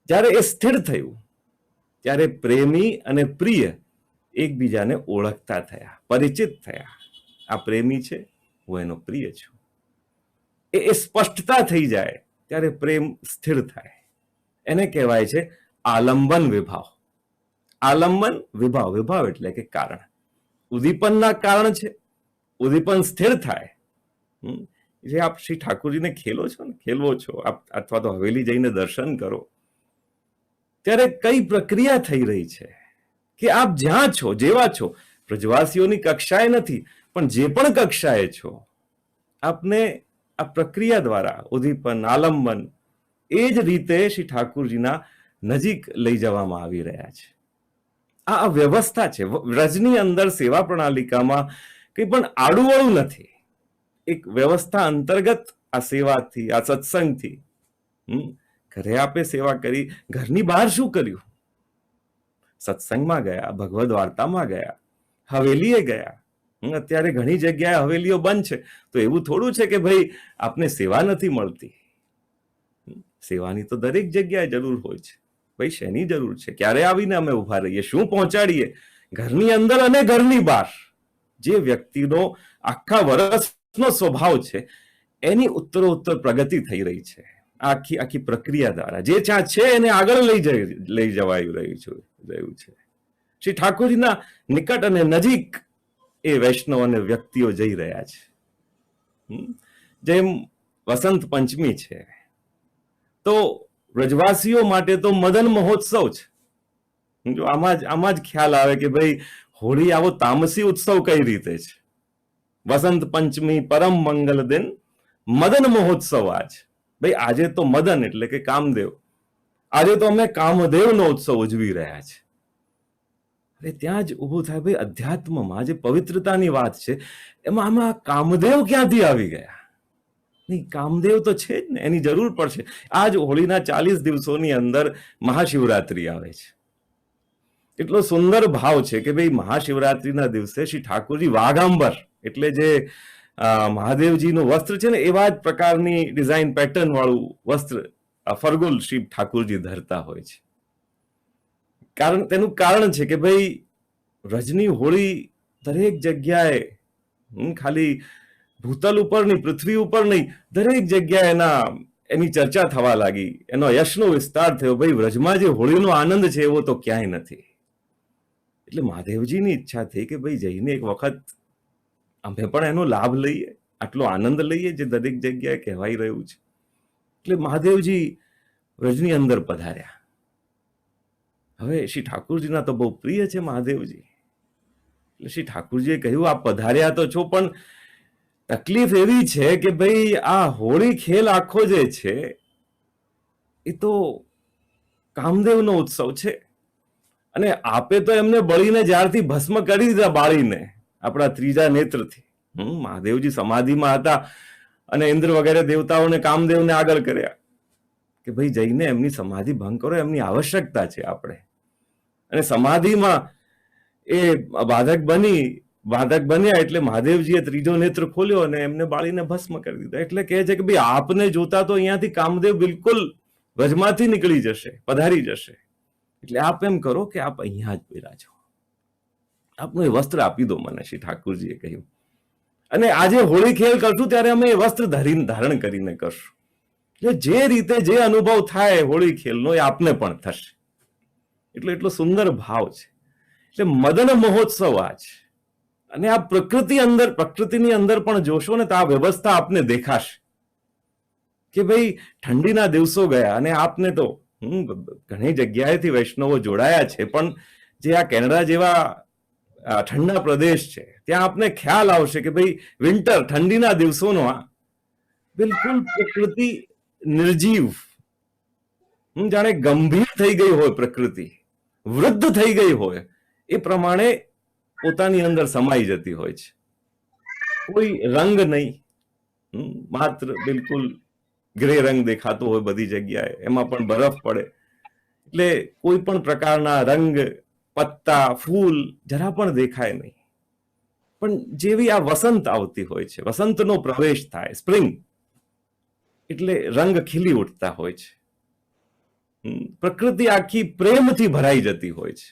જ્યારે એ સ્થિર થયું, ત્યારે પ્રેમી અને પ્રિય એકબીજાને ઓળખતા થયા, પરિચિત થયા. આ પ્રેમી છે, હું એનો પ્રિય છું. એ સ્પષ્ટતા થઈ જાય ત્યારે પ્રેમ સ્થિર થાય. એને કહેવાય છે આલંબન વિભાવ. આલંબન વિભાવ, વિભાવ એટલે કે કારણ. ઉદ્દીપનના કારણ છે, ઉદ્દીપન સ્થિર થાય. જે આપ શ્રી ઠાકોરજીને ખેલવો છો અથવા તો હવેલી જઈને દર્શન કરો, ત્યારે કઈ પ્રક્રિયા થઈ રહી છે કે આપ જ્યાં છો, જેવા છો, વ્રજવાસીઓની કક્ષાએ નથી, પણ જે પણ કક્ષાએ છો, આપને આ પ્રક્રિયા દ્વારા ઉદ્દીપન, આલંબન એ જ રીતે શ્રી ઠાકોરજીના નજીક લઈ જવામાં આવી રહ્યા છે. આ વ્યવસ્થા છે. વ્રજની અંદર સેવા પ્રણાલિકામાં કંઈ પણ આડુવળું નથી. એક વ્યવસ્થા અંતર્ગત આ સેવાથી, આ સત્સંગથી, ઘરે આપે સેવા કરી, ઘરની બહાર શું કર્યું? સત્સંગમાં ગયા, ભગવદ વાર્તામાં ગયા, હવેલીએ ગયા. અત્યારે ઘણી જગ્યાએ હવેલીઓ બંધ છે, તો એવું થોડું છે કે ભાઈ આપને સેવા નથી મળતી. સેવાની તો દરેક જગ્યાએ જરૂર હોય છે. ભાઈ શેની જરૂર છે? ક્યારે આવીને અમે ઉભા રહીએ? શું પહોંચાડીએ? ઘરની અંદર અને ઘરની બહાર જે વ્યક્તિનો આખા વર્ષનો સ્વભાવ છે, એની ઉત્તરોત્તર પ્રગતિ થઈ રહી છે. આખી પ્રક્રિયા દ્વારા જે ત્યાં છે એને આગળ લઈ જવાયું રહ્યું છે. શ્રી ઠાકોરજીના નિકટ અને નજીક એ વૈષ્ણવ અને વ્યક્તિઓ જઈ રહ્યા છે. જેમ વસંત પંચમી છે, તો વ્રજવાસીઓ માટે તો મદન મહોત્સવ છે. જો આમાં જ ખ્યાલ આવે કે ભાઈ હોળી આવો તામસી ઉત્સવ કઈ રીતે છે. વસંત પંચમી પરમ મંગલ દિન, મદન મહોત્સવ આજ. ભાઈ આજે તો મદન એટલે કે કામદેવ, આજે તો અમે કામદેવનો ઉત્સવ ઉજવી રહ્યા છે. અરે ત્યાં જ ઊભું થાય ભાઈ, અધ્યાત્મમાં જે પવિત્રતાની વાત છે, એમાં આમાં કામદેવ ક્યાંથી આવી ગયા? નહીં, કામદેવ તો છે જ ને, એની જરૂર પડશે. આજ હોળીના 40 દિવસોની અંદર મહાશિવરાત્રી આવે છે. એટલો સુંદર ભાવ છે કે ભાઈ મહાશિવરાત્રીના દિવસે શ્રી ઠાકોરજી વાઘાંબર એટલે જે મહાદેવજીનું વસ્ત્ર છે ને, એવા જ પ્રકારની ડિઝાઇન પેટર્ન વાળું વસ્ત્ર ફરગુલ શ્રી ઠાકોરજી ધરતા હોય છે. તેનું કારણ છે કે ભાઈ વ્રજની હોળી દરેક જગ્યાએ, ખાલી ભૂતલ ઉપર નહીં, પૃથ્વી ઉપર નહીં, દરેક જગ્યાએ એની ચર્ચા થવા લાગી, એનો યશનો વિસ્તાર થયો. ભાઈ વ્રજમાં જે હોળીનો આનંદ છે એવો તો ક્યાંય નથી. એટલે મહાદેવજીની ઈચ્છા થઈ કે ભાઈ જઈને એક વખત અમે પણ એનો લાભ લઈએ, આટલો આનંદ લઈએ જે દરેક જગ્યાએ કહેવાઈ રહ્યું છે. એટલે મહાદેવજી વ્રજની અંદર પધાર્યા. હવે શ્રી ઠાકોરજીના તો બહુ પ્રિય છે મહાદેવજી. એટલે શ્રી ઠાકોરજીએ કહ્યું, આપ પધાર્યા તો છો, પણ તકલીફ એવી છે કે ભાઈ આ હોળી ખેલ આખો જે છે એ તો કામદેવનો ઉત્સવ છે, અને આપે તો એમને બળીને જ્યારથી ભસ્મ કરી દીધા, બાળીને આપણા ત્રીજા નેત્રથી. મહાદેવજી સમાધિમાં હતા અને ઇન્દ્ર વગેરે દેવતાઓને, કામદેવને આગળ કર્યા કે ભાઈ જઈને એમની સમાધિ ભંગ કરો, એમની આવશ્યકતા છે આપણે. અને સમાધિમાં એ બાધક બન્યા એટલે મહાદેવજીએ ત્રીજો નેત્ર ખોલ્યો અને એમને બાળીને ભસ્મ કરી દીધા. એટલે કહે છે કે ભાઈ આપને જોતા તો અહીંયાથી કામદેવ બિલકુલ વ્રજમાંથી નીકળી જશે, પધારી જશે. એટલે આપ એમ કરો કે આપ અહીંયા જ બિરાજો, આપનું એ વસ્ત્ર આપી દો મને, શ્રી ઠાકુરજીએ કહ્યું. અને આજે હોળી ખેલ કરશું ત્યારે અમે એ વસ્ત્ર ધારણ કરીને કરશું. એટલે જે રીતે જે અનુભવ થાય હોળી ખેલનો એ આપને પણ થશે. એટલે એટલો સુંદર ભાવ છે. એટલે મદન મહોત્સવ આ છે. અને આ પ્રકૃતિની અંદર પણ જોશો ને તો આ વ્યવસ્થા આપને દેખાશે કે ભાઈ ઠંડીના દિવસો ગયા અને આપને તો ઘણી જગ્યાએથી વૈષ્ણવો જોડાયા છે, પણ જે આ કેનેડા જેવા ઠંડા પ્રદેશ છે ત્યાં આપને ખ્યાલ આવશે કે ભાઈ વિન્ટર, ઠંડીના દિવસોનો આ બિલકુલ પ્રકૃતિ નિર્જીવ, જાણે ગંભીર થઈ ગઈ હોય, પ્રકૃતિ વૃદ્ધ થઈ ગઈ હોય એ પ્રમાણે પોતાની અંદર સમાઈ જતી હોય છે. કોઈ રંગ નહીં, માત્ર બિલકુલ ગ્રે રંગ દેખાતો હોય બધી જગ્યાએ, એમાં પણ બરફ પડે એટલે કોઈ પણ પ્રકારના રંગ, પત્તા, ફૂલ જરા પણ દેખાય નહીં. પણ જેવી આ વસંત આવતી હોય છે, વસંતનો પ્રવેશ થાય, સ્પ્રિંગ, એટલે રંગ ખીલી ઉઠતા હોય છે. પ્રકૃતિ આખી પ્રેમથી ભરાઈ જતી હોય છે.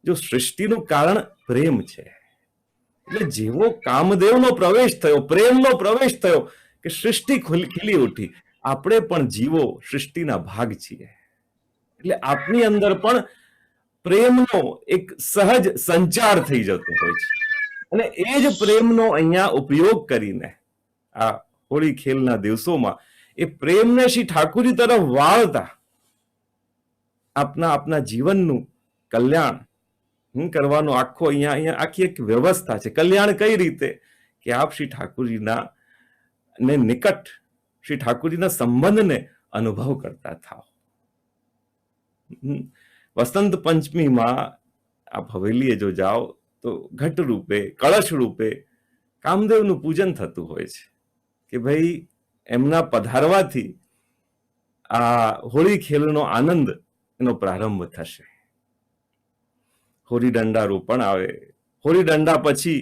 જો સૃષ્ટિનું કારણ પ્રેમ છે એટલે જેવો કામદેવનો પ્રવેશ થયો, પ્રેમનો પ્રવેશ થયો કે સૃષ્ટિ ખીલી ઉઠી. આપણે પણ જીવો સૃષ્ટિના ભાગ છીએ. એટલે આપની અંદર પણ પ્રેમનો એક સહજ સંચાર થઈ જતો હોય છે. અને એ જ પ્રેમનો અહીંયા ઉપયોગ કરીને આ હોળી ખેલના દિવસોમાં એ પ્રેમને શ્રી ઠાકુરજી તરફ વાળતા આપના જીવનનું કલ્યાણ કરવાનો આખો અહીંયા આખી એક વ્યવસ્થા છે. કલ્યાણ કઈ રીતે કે આપ શ્રી ઠાકુરજીના નિકટ, શ્રી ઠાકુરજીના સંબંધને અનુભવ કરતા થાવ. વસંત પંચમીમાં આપ હવેલીએ જો જાઓ તો ઘટ રૂપે, કળશ રૂપે કામદેવનું પૂજન થતું હોય છે કે ભાઈ એમના પધારવાથી આ હોળી ખેલનો આનંદ એનો પ્રારંભ થશે. હોળી દંડા રોપણ આવે. હોળી દંડા પછી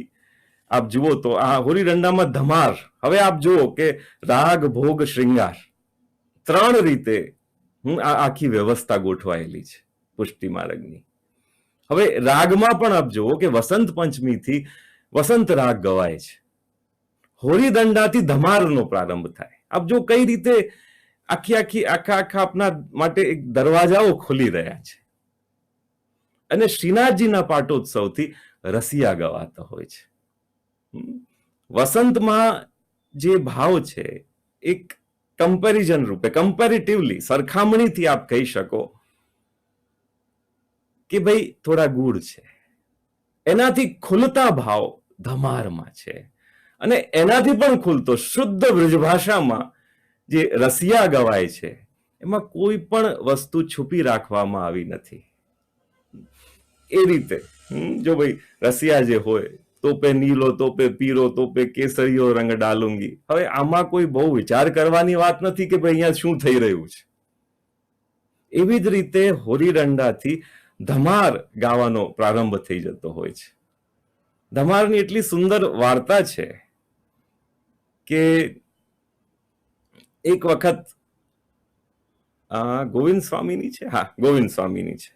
આપ જુઓ તો આ હોળી દંડામાં ધમાર. હવે આપ જુઓ કે રાગ, ભોગ, શ્રૃંગાર ત્રણ રીતે આ આખી વ્યવસ્થા ગોઠવાયેલી છે પુષ્ટિ માર્ગની. હવે રાગમાં પણ આપ જુઓ કે વસંત પંચમીથી વસંત રાગ ગવાય છે. હોળી દંડાથી ધમારનો પ્રારંભ થાય. આપ જો કઈ રીતે આખા આપના માટે એક દરવાજાઓ ખોલી રહ્યા છે. અને શ્રીનાથજીના પાટોત્સવથી રસિયા ગવાતા હોય છે. વસંતમાં જે ભાવ છે એક કમ્પેરિઝન રૂપે, કમ્પેરેટિવલી સરખામણીથી આપ કહી શકો કે ભાઈ થોડા ગૂઢ છે. એનાથી ખુલતા ભાવ ધમારમાં છે. અને એનાથી પણ ખુલતો શુદ્ધ બ્રજભાષામાં જે રસિયા ગવાય છે એમાં કોઈ પણ વસ્તુ છુપી રાખવામાં આવી નથી. એ રીતે જો ભાઈ રસિયા જે હોય, તોપે નીલો, તોપે પીરો, તોપે કેસરીયો રંગ ડાલુંગી. હવે આમાં કોઈ બહુ વિચાર કરવાની વાત નથી કે ભાઈ અહીંયા શું થઈ રહ્યું છે. એવી જ રીતે હોળી દંડાથી ધમાર ગાવાનો પ્રારંભ થઈ જતો હોય છે. ધમારની એટલી સુંદર વાર્તા છે કે એક વખત ગોવિંદ સ્વામીની છે, ગોવિંદ સ્વામીની છે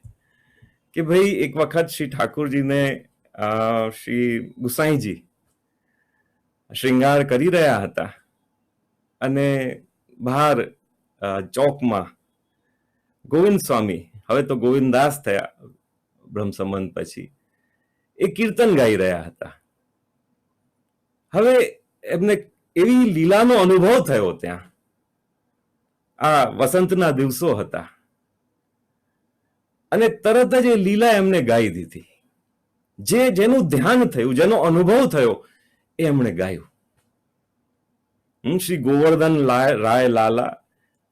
કે ભાઈ એક વખત શ્રી ઠાકુરજીને શ્રી ગુસાઈજી શ્રૃંગાર કરી રહ્યા હતા અને બહાર ચોકમાં ગોવિંદ સ્વામી, હવે તો ગોવિંદદાસ થયા બ્રહ્મ સંબંધ પછી, એ કીર્તન ગાઈ રહ્યા હતા. હવે એમને એવી લીલાનો અનુભવ થયો ત્યાં. આ વસંતના દિવસો હતા અને તરત જ એ લીલા એમને ગાઈ દીધી. જેનું ધ્યાન થયું, જેનો અનુભવ થયો એ એમણે ગાયું. શ્રી ગોવર્ધન રાય લાલા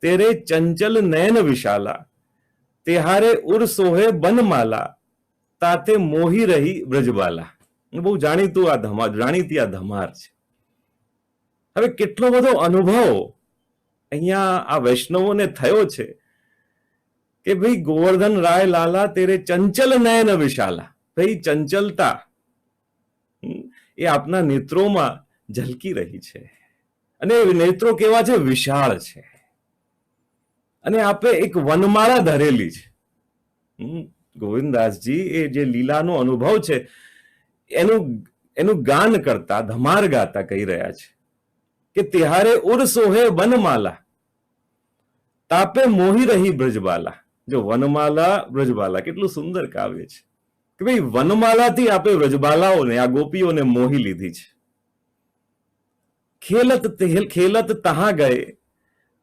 તેરે ચંચલ નયન વિશાલા, તેહારે ઉર સોહે બનમાલા, તાતે મોહી રહી બ્રજબાલા. બહુ જાણીતી આ ધમાર છે. હવે કેટલો બધો અનુભવ અહીંયા આ વૈષ્ણવોને થયો છે કે ભાઈ ગોવર્ધન રાય લાલા તેરે ચંચલ નયન વિશાલા. ભાઈ ચંચલતા એ આપના નેત્રોમાં ઝલકી રહી છે, અને નેત્રો કેવા છે? વિશાળ છે. અને આપે એક વનમાળા ધરેલી છે. ગોવિંદદાસજી એ જે લીલાનો અનુભવ છે એનું ગાન કરતા, ધમાર ગાતા કહી રહ્યા છે કે તિહારે ઉર સોહે વનમાલા, તાપે મોહી રહી બ્રજબાલા. જો વનમાલા બ્રજબાલા, કેટલું સુંદર કાવ્ય છે કે ભાઈ વનમાલાથી આપે બ્રજબાલાઓને, આ ગોપીઓને મોહી લીધી છે. ખેલત તહાં ગયે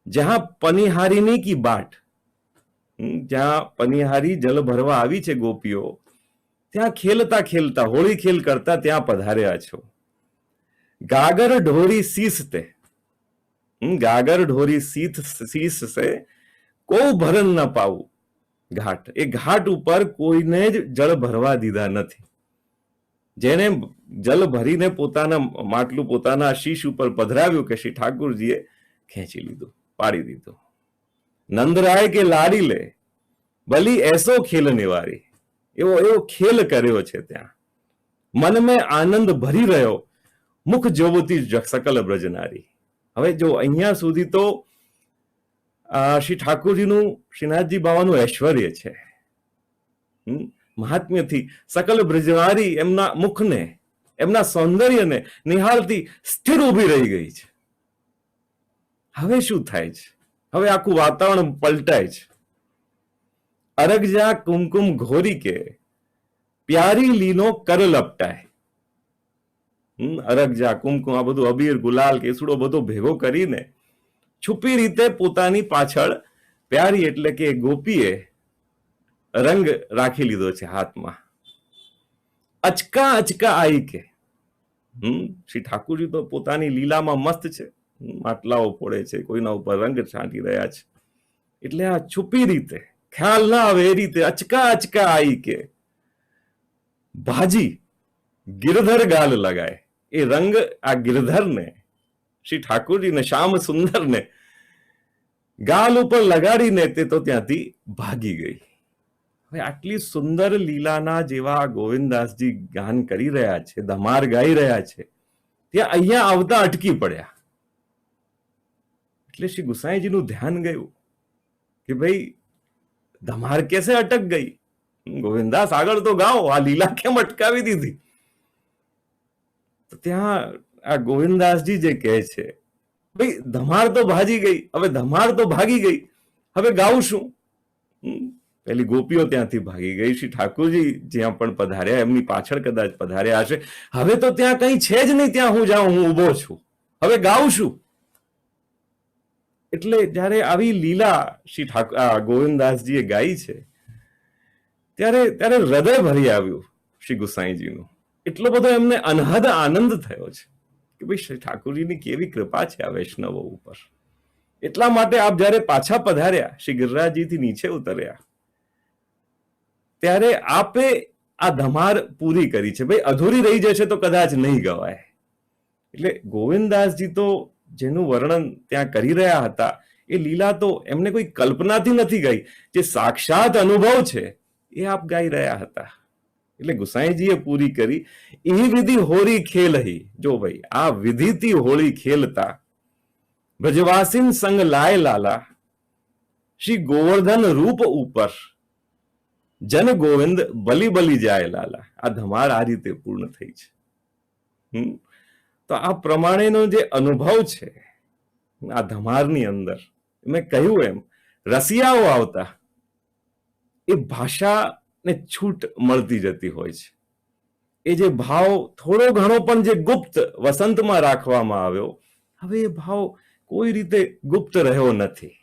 જહાં પનિહારીની કી બાટ, જ્યાં પનિહારી જલ ભરવા આવી છે ગોપીઓ, ત્યાં ખેલતા ખેલતા, હોળી ખેલ કરતા ત્યાં પધાર્યા છો. ગાગર ઢોરી શીસ તે, ગાગર ઢોરી શીસ સે કો ભરન ન પાવું ઘાટ. એ ઘાટ ઉપર કોઈને જ જળ ભરવા દીધા નથી. જેને જલ ભરીને પોતાના માટલું પોતાના શીશ ઉપર પધરાવ્યું કે શ્રી ઠાકુરજીએ ખેંચી લીધું, પાડી દીધું. નંદરાય કે લાડી લે ભલી એસો ખેલ નિવારી, એવો ખેલ કર્યો છે ત્યાં. મન મેં આનંદ ભરી રહ્યો મુખ જોવતી સકલ બ્રજનારી. હવે જો અહીંયા સુધી તો શ્રી ઠાકુરજીનું, શ્રીનાથજી બાવાનું ઐશ્વર્ય છે. મહાત્મ્યથી સકલ બ્રજનારી એમના મુખને, એમના સૌંદર્યને નિહાળતી સ્થિર ઉભી રહી ગઈ છે. હવે શું થાય છે? હવે આખું વાતાવરણ પલટાય છે. અરગજા કુમકુમ ઘોરી કે પ્યારી લીનો કર લપટાય. અરગજા, કુમકુમ, આ બધું અબીર, ગુલાલ, કેસુડો બધો ભેગો કરીને છુપી રીતે પોતાની પાછળ પ્યારી એટલે કે ગોપીએ રંગ રાખી લીધો છે હાથમાં. અચકા અચકા આઈ કે, શ્રી ઠાકુરજી તો પોતાની લીલામાં મસ્ત છે. માટલાઓ ફોડે છે, કોઈના ઉપર રંગ છાંટી રહ્યા છે. એટલે આ છુપી રીતે, ખ્યાલ ના આવે એ રીતે અચકા અચકા આઈ કે ભાજી ગિરધર ગાલ લગાય. એ રંગ આ ગિરધરને, શ્રી ઠાકુરજીને, શ્યામ સુંદરને ગાલ ઉપર લગાડીને તે તો ત્યાંથી ભાગી ગઈ. હવે આટલી સુંદર લીલાના જેવા ગોવિંદદાસજી ગાન કરી રહ્યા છે, ધમાર ગાઈ રહ્યા છે, ત્યાં અહીંયા આવતા અટકી પડ્યા. એટલે શ્રી ગુસાઈજીનું ધ્યાન ગયું કે ભાઈ ધમાર કેસે અટક ગઈ? ગોવિંદાસ આગળ તો ગાઓ, આ લીલા કેમ અટકાવી દીધી? તો ત્યાં આ ગોવિંદાસજી જે કહે છે, ભાઈ ધમાર તો ભાજી ગઈ, હવે ધમાર તો ભાગી ગઈ, હવે ગાવું શું? પેલી ગોપીઓ ત્યાંથી ભાગી ગઈ, શ્રી ઠાકુરજી જ્યાં પણ પધાર્યા એમની પાછળ કદાચ પધાર્યા હશે. હવે તો ત્યાં કઈ છે જ નહીં, ત્યાં હું જાઉં, હું ઉભો છું, હવે ગાઉં શું? એટલે જયારે આવી લીલા શ્રી ગોવિંદદાસજીએ ગાઈ છે ત્યારે હૃદય ભરી આવ્યું શ્રી ગુસાઈજીનું. એટલો બધો એમને અનહદ આનંદ થયો છે કે ભાઈ શ્રી ઠાકુરજીની કેવી કૃપા છે આ વૈષ્ણવો ઉપર. એટલા માટે આપ જયારે પાછા પધાર્યા, શ્રી ગિરિરાજજીથી નીચે ઉતર્યા, ત્યારે આપે આ ધમાર પૂરી કરી છે. ભાઈ અધૂરી રહી જશે તો કદાચ નહીં ગવાય. એટલે ગોવિંદદાસજી તો જેનું વર્ણન ત્યાં કરી રહ્યા હતા એ લીલા તો એમને કોઈ કલ્પનાથી નથી ગઈ, જે સાક્ષાત અનુભવ છે એ આપ ગાઈ રહ્યા હતા. એટલે ગુસાઈજીએ પૂરી કરી. એ વિધિ હોળી ખેલહી. જો ભાઈ આ વિધિથી હોળી ખેલતા બ્રજવાસીન સંગ લાય લાલા, શ્રી ગોવર્ધન રૂપ ઉપર જન ગોવિંદ બલી બલી જાય લાલા. આ ધમાર આ રીતે પૂર્ણ થઈ છે. તો આ પ્રમાણેનો જે અનુભવ છે આ ધમારની અંદર, મેં કહ્યું એમ રસિયાઓ આવતા એ ભાષાને છૂટ મળતી જતી હોય છે. એ જે ભાવ થોડો ઘણો પણ જે ગુપ્ત વસંતમાં રાખવામાં આવ્યો, હવે એ ભાવ કોઈ રીતે ગુપ્ત રહ્યો નથી.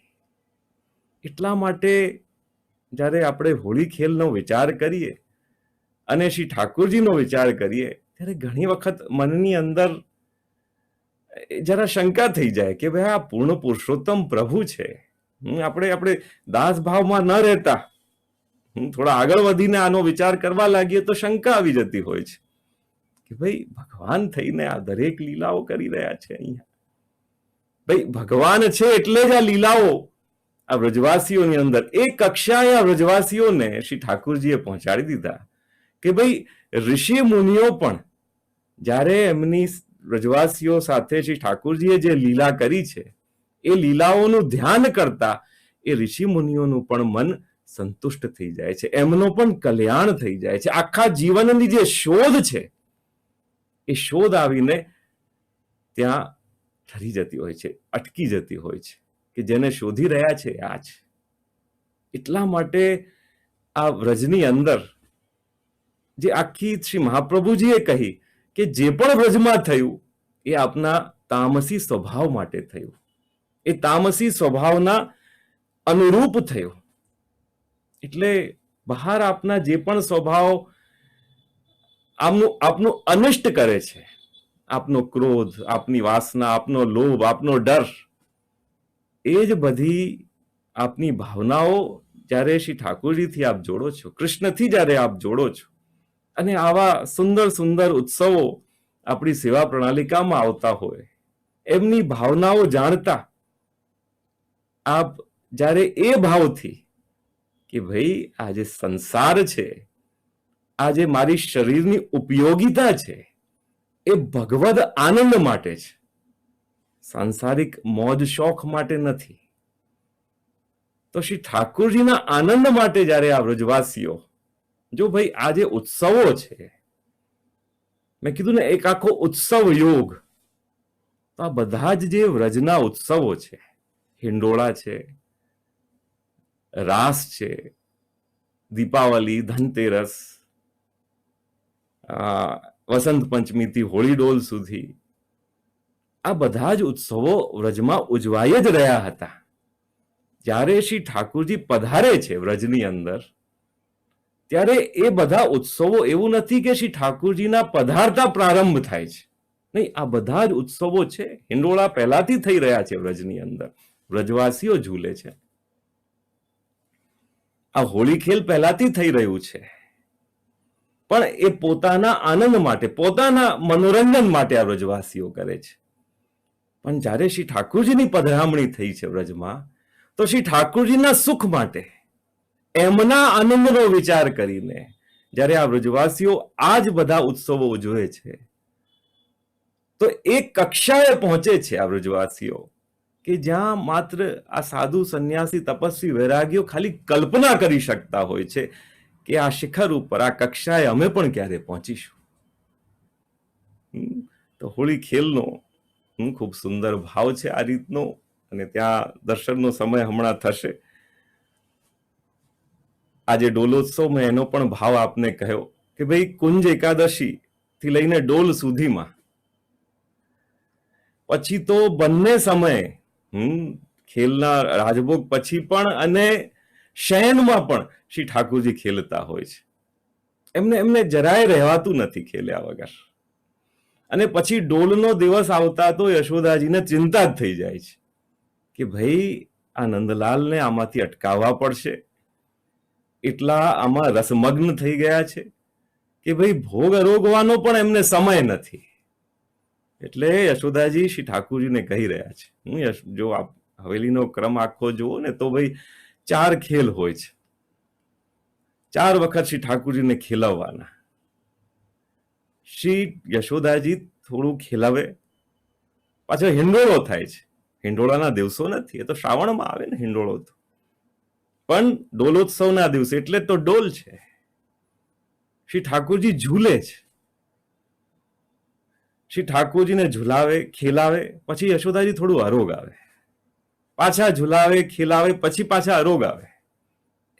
એટલા માટે જ્યારે આપણે હોળી ખેલનો વિચાર કરીએ અને શ્રી ઠાકુરજીનો વિચાર કરીએ ત્યારે ઘણી વખત મનની અંદર જરા શંકા થઈ જાય કે ભાઈ આ પૂર્ણ પુરુષોત્તમ પ્રભુ છે. આપણે દાસ ભાવમાં ન રહેતા થોડા આગળ વધીને આનો વિચાર કરવા લાગીએ તો શંકા આવી જતી હોય છે કે ભાઈ ભગવાન થઈને આ દરેક લીલાઓ કરી રહ્યા છે અહીંયા. ભાઈ ભગવાન છે એટલે જ આ લીલાઓ આ વ્રજવાસીઓની અંદર એ કક્ષાએ આ વ્રજવાસીઓને શ્રી ઠાકુરજીએ પહોંચાડી દીધા કે ભાઈ ઋષિ મુનિઓ પણ જ્યારે એમની વ્રજવાસીઓ સાથે શ્રી ઠાકુરજીએ જે લીલા કરી છે એ લીલાઓનું ધ્યાન કરતા એ ઋષિ મુનિઓનું પણ મન સંતુષ્ટ થઈ જાય છે, એમનો પણ કલ્યાણ થઈ જાય છે. આખા જીવનની જે શોધ છે એ શોધ આવીને ત્યાં ઠરી જતી હોય છે, અટકી જતી હોય છે કે જેને શોધી રહ્યા છે આ જ. એટલા માટે આ વ્રજની અંદર જે આખી શ્રી મહાપ્રભુજીએ કહી કે જે પણ વ્રજમાં થયું એ આપના તામસી સ્વભાવ માટે થયું, એ તામસી સ્વભાવના અનુરૂપ થયું. એટલે બહાર આપના જે પણ સ્વભાવ આપનું અનિષ્ટ કરે છે, આપનો ક્રોધ, આપની વાસના, આપનો લોભ, આપનો ડર, એ જ બધી આપની ભાવનાઓ જ્યારે શ્રી ઠાકોરજીથી આપ જોડો છો, કૃષ્ણથી જ્યારે આપ જોડો છો અને આવા સુંદર સુંદર ઉત્સવો આપણી સેવા પ્રણાલિકામાં આવતા હોય, એમની ભાવનાઓ જાણતા આપ જ્યારે એ ભાવથી કે ભાઈ આ જે સંસાર છે, આ જે મારી શરીરની ઉપયોગિતા છે એ ભગવદ આનંદ માટે છે, સાંસારિક મોજ શોખ માટે નથી. તો શ્રી ઠાકોરજીના આનંદ માટે જ્યારે આ વ્રજવાસીઓ, જો ભાઈ આ જે ઉત્સવો છે, મેં કીધું ને એક આખો ઉત્સવ યોગ, તો આ બધા જ જે વ્રજના ઉત્સવો છે, હિંડોળા છે, રાસ છે, દીપાવલી, ધનતેરસ, વસંત પંચમીથી હોળી ડોલ સુધી, આ બધા જ ઉત્સવો વ્રજમાં ઉજવાઈ જ રહ્યા હતા. જ્યારે શ્રી ઠાકોરજી પધારે છે વ્રજની અંદર, ત્યારે એ બધા ઉત્સવો એવું નથી કે શ્રી ઠાકોરજીના પધારતા પ્રારંભ થાય છે. નહીં, આ બધા જ ઉત્સવો છે, હિંડોળા પહેલાથી થઈ રહ્યા છે વ્રજની અંદર, વ્રજવાસીઓ ઝૂલે છે. આ હોળી ખેલ પહેલાથી થઈ રહ્યું છે, પણ એ પોતાના આનંદ માટે, પોતાના મનોરંજન માટે આ વ્રજવાસીઓ કરે છે. પણ જ્યારે શ્રી ઠાકોરજીની પધરામણી થઈ છે વ્રજમાં, તો શ્રી ઠાકોરજીના સુખ માટે, એમના આનંદનો વિચાર કરીને જ્યારે આ વ્રજવાસીઓ આ જ બધા ઉત્સવો ઉજવે છે, તો એક કક્ષાએ પહોંચે છે આ વ્રજવાસીઓ કે જ્યાં માત્ર આ સાધુ, સંન્યાસી, તપસ્વી, વૈરાગીઓ ખાલી કલ્પના કરી શકતા હોય છે કે આ શિખર ઉપર, આ કક્ષાએ અમે પણ ક્યારે પહોંચીશું. તો હોળી ખેલનો ખૂબ સુંદર ભાવ છે આ રીતનો, અને ત્યાં દર્શનનો સમય હમણાં થશે. આજે ડોલોત્સવ, મેં એનો પણ ભાવ આપને કહ્યો કે ભાઈ કુંજ એકાદશી થી લઈને ડોલ સુધીમાં, પછી તો બંને સમયે ખેલના રાજભોગ પછી પણ અને શયનમાં પણ શ્રી ઠાકોરજી ખેલતા હોય છે. એમને જરાય રહેવાતું નથી ખેલ્યા વગર. અને પછી ડોલનો દિવસ આવતા તો યશોદાજીને ચિંતા જ થઈ જાય છે કે ભાઈ આ નંદલાલને આમાંથી અટકાવવા પડશે, એટલા આમાં રસમગ્ન થઈ ગયા છે કે ભાઈ ભોગ અરોગવાનો પણ એમને સમય નથી. એટલે યશોદાજી શ્રી ઠાકોરજીને કહી રહ્યા છે, જો આપ હવેલીનો ક્રમ આખો જુઓ ને તો ભાઈ 4 ખેલ હોય છે, 4 વખત શ્રી ઠાકોરજીને ખેલાવવાના. શ્રી યશોદાજી થોડું ખેલાવે, પાછો હિંડોળો થાય છે. હિંડોળાના દિવસો નથી, એ તો શ્રાવણમાં આવે ને હિંડોળો, તો પણ ડોલોત્સવના દિવસે એટલે તો ડોલ છે. શ્રી ઠાકોરજી ઝૂલે છે, શ્રી ઠાકોરજીને ઝુલાવે, ખેલાવે, પછી યશોદાજી થોડું અરોગ આવે, પાછા ઝુલાવે, ખેલાવે, પછી પાછા અરોગ આવે.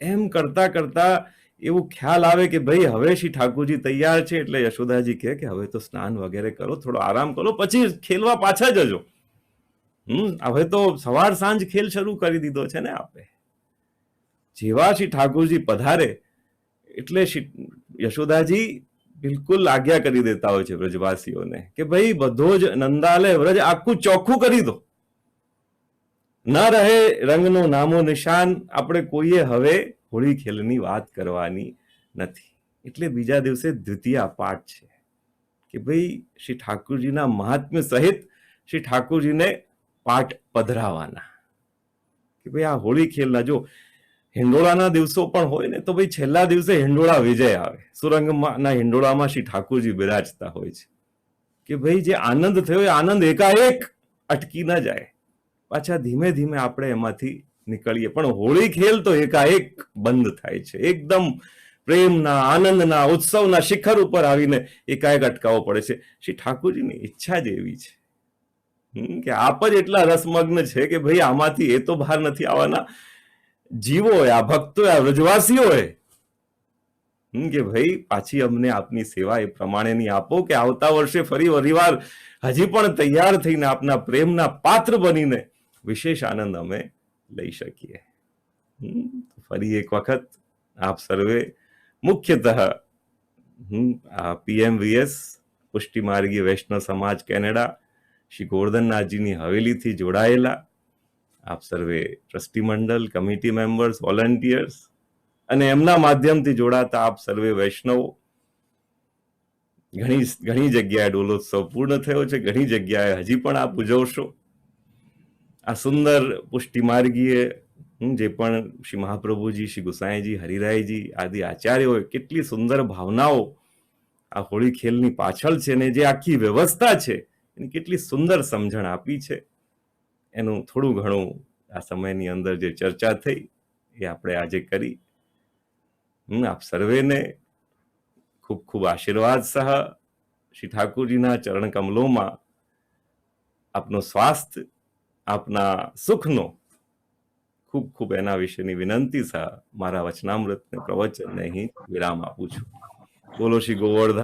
એમ કરતા કરતા એવું ખ્યાલ આવે કે ભાઈ હવે શ્રી ઠાકોરજી તૈયાર છે, એટલે યશોદાજી કહે કે હવે તો સ્નાન વગેરે કરો, થોડો આરામ કરો, પછી ખેલવા પાછા જજો. હવે તો સવાર સાંજ ખેલ શરૂ કરી દીધો છે ને આપણે. જેવા શ્રી ઠાકોરજી પધારે એટલે યશોદાજી બિલકુલ આજ્ઞા કરી દેતા હોય છે વ્રજવાસીઓને કે ભાઈ બધો જ નંદાલય વ્રજ આખું ચોખ્ખું કરી દો, ન રહે રંગનો નામો નિશાન. આપણે કોઈએ હવે હોળી ખેલની વાત કરવાની નથી. એટલે બીજા દિવસે દ્વિતીય પાઠ છે કે ભાઈ શ્રી ઠાકોરજીના મહાત્મ્ય સહિત શ્રી ઠાકોરજીને પાઠ પધરાવાના કે ભાઈ આ હોળી ખેલના. જો હિંડોળાના દિવસો પણ હોય ને તો ભાઈ છેલ્લા દિવસે હિંડોળા વિજય આવે, સુરંગના હિંડોળામાં શ્રી ઠાકોરજી બિરાજતા હોય છે કે ભાઈ જે આનંદ થયો એ આનંદ એકાએક અટકી ન જાય, પાછા ધીમે ધીમે આપણે એમાંથી નીકળીએ. પણ હોળી ખેલ તો એકાએક બંધ થાય છે, એકદમ પ્રેમના આનંદના ઉત્સવના શિખર ઉપર આવીને એકાએક અટકાવવો પડે છે. શ્રી ઠાકોરજીની ઈચ્છા જ એવી છે કે આપ જ એટલા રસમગ્ન છે કે ભાઈ આમાંથી એ તો બહાર નથી આવવાના. જીવો આ ભક્તો આ વ્રજવાસીઓએ કે ભાઈ પાછી અમને આપની સેવા એ પ્રમાણેની આપો કે આવતા વર્ષે ફરી પરિવાર હજી પણ તૈયાર થઈને આપના પ્રેમના પાત્ર બનીને વિશેષ આનંદ અમે લઈ શકીએ. ફરી એક વખત આપ સર્વે મુખ્યતઃ પીએમવીએસ પુષ્ટિ માર્ગી વૈષ્ણવ સમાજ કેનેડા શ્રી ગોવર્ધનનાથજીની હવેલીથી જોડાયેલા આપ સર્વે ટ્રસ્ટી મંડળ, કમિટી મેમ્બર્સ, વોલન્ટિયર્સ અને એમના માધ્યમથી જોડાતા આપ સર્વે વૈષ્ણવો, ઘણી જગ્યાએ ડોલોત્સવ પૂર્ણ થયો છે, ઘણી જગ્યાએ હજી પણ આપ ઉજવશો. આ સુંદર પુષ્ટિ માર્ગીએ જે પણ શ્રી મહાપ્રભુજી, શ્રી ગુસાઈજી, હરિરાયજી આદિ આચાર્યોએ કેટલી સુંદર ભાવનાઓ આ હોળી ખેલની પાછળ છે ને જે આખી વ્યવસ્થા છે એની કેટલી સુંદર સમજણ આપી છે, એનું થોડું ઘણું આ સમયની અંદર જે ચર્ચા થઈ એ આપણે આજે કરી. આપ સર્વેને ખૂબ ખૂબ આશીર્વાદ સહ શ્રી ઠાકોરજીના ચરણ કમલોમાં આપનું સ્વાસ્થ્ય, આપના સુખનો ખૂબ ખૂબ એના વિશેની વિનંતી સહ મારા વચનામૃતને પ્રવચનને અહીં વિરામ આપું છું. બોલો શ્રી ગોવર્ધન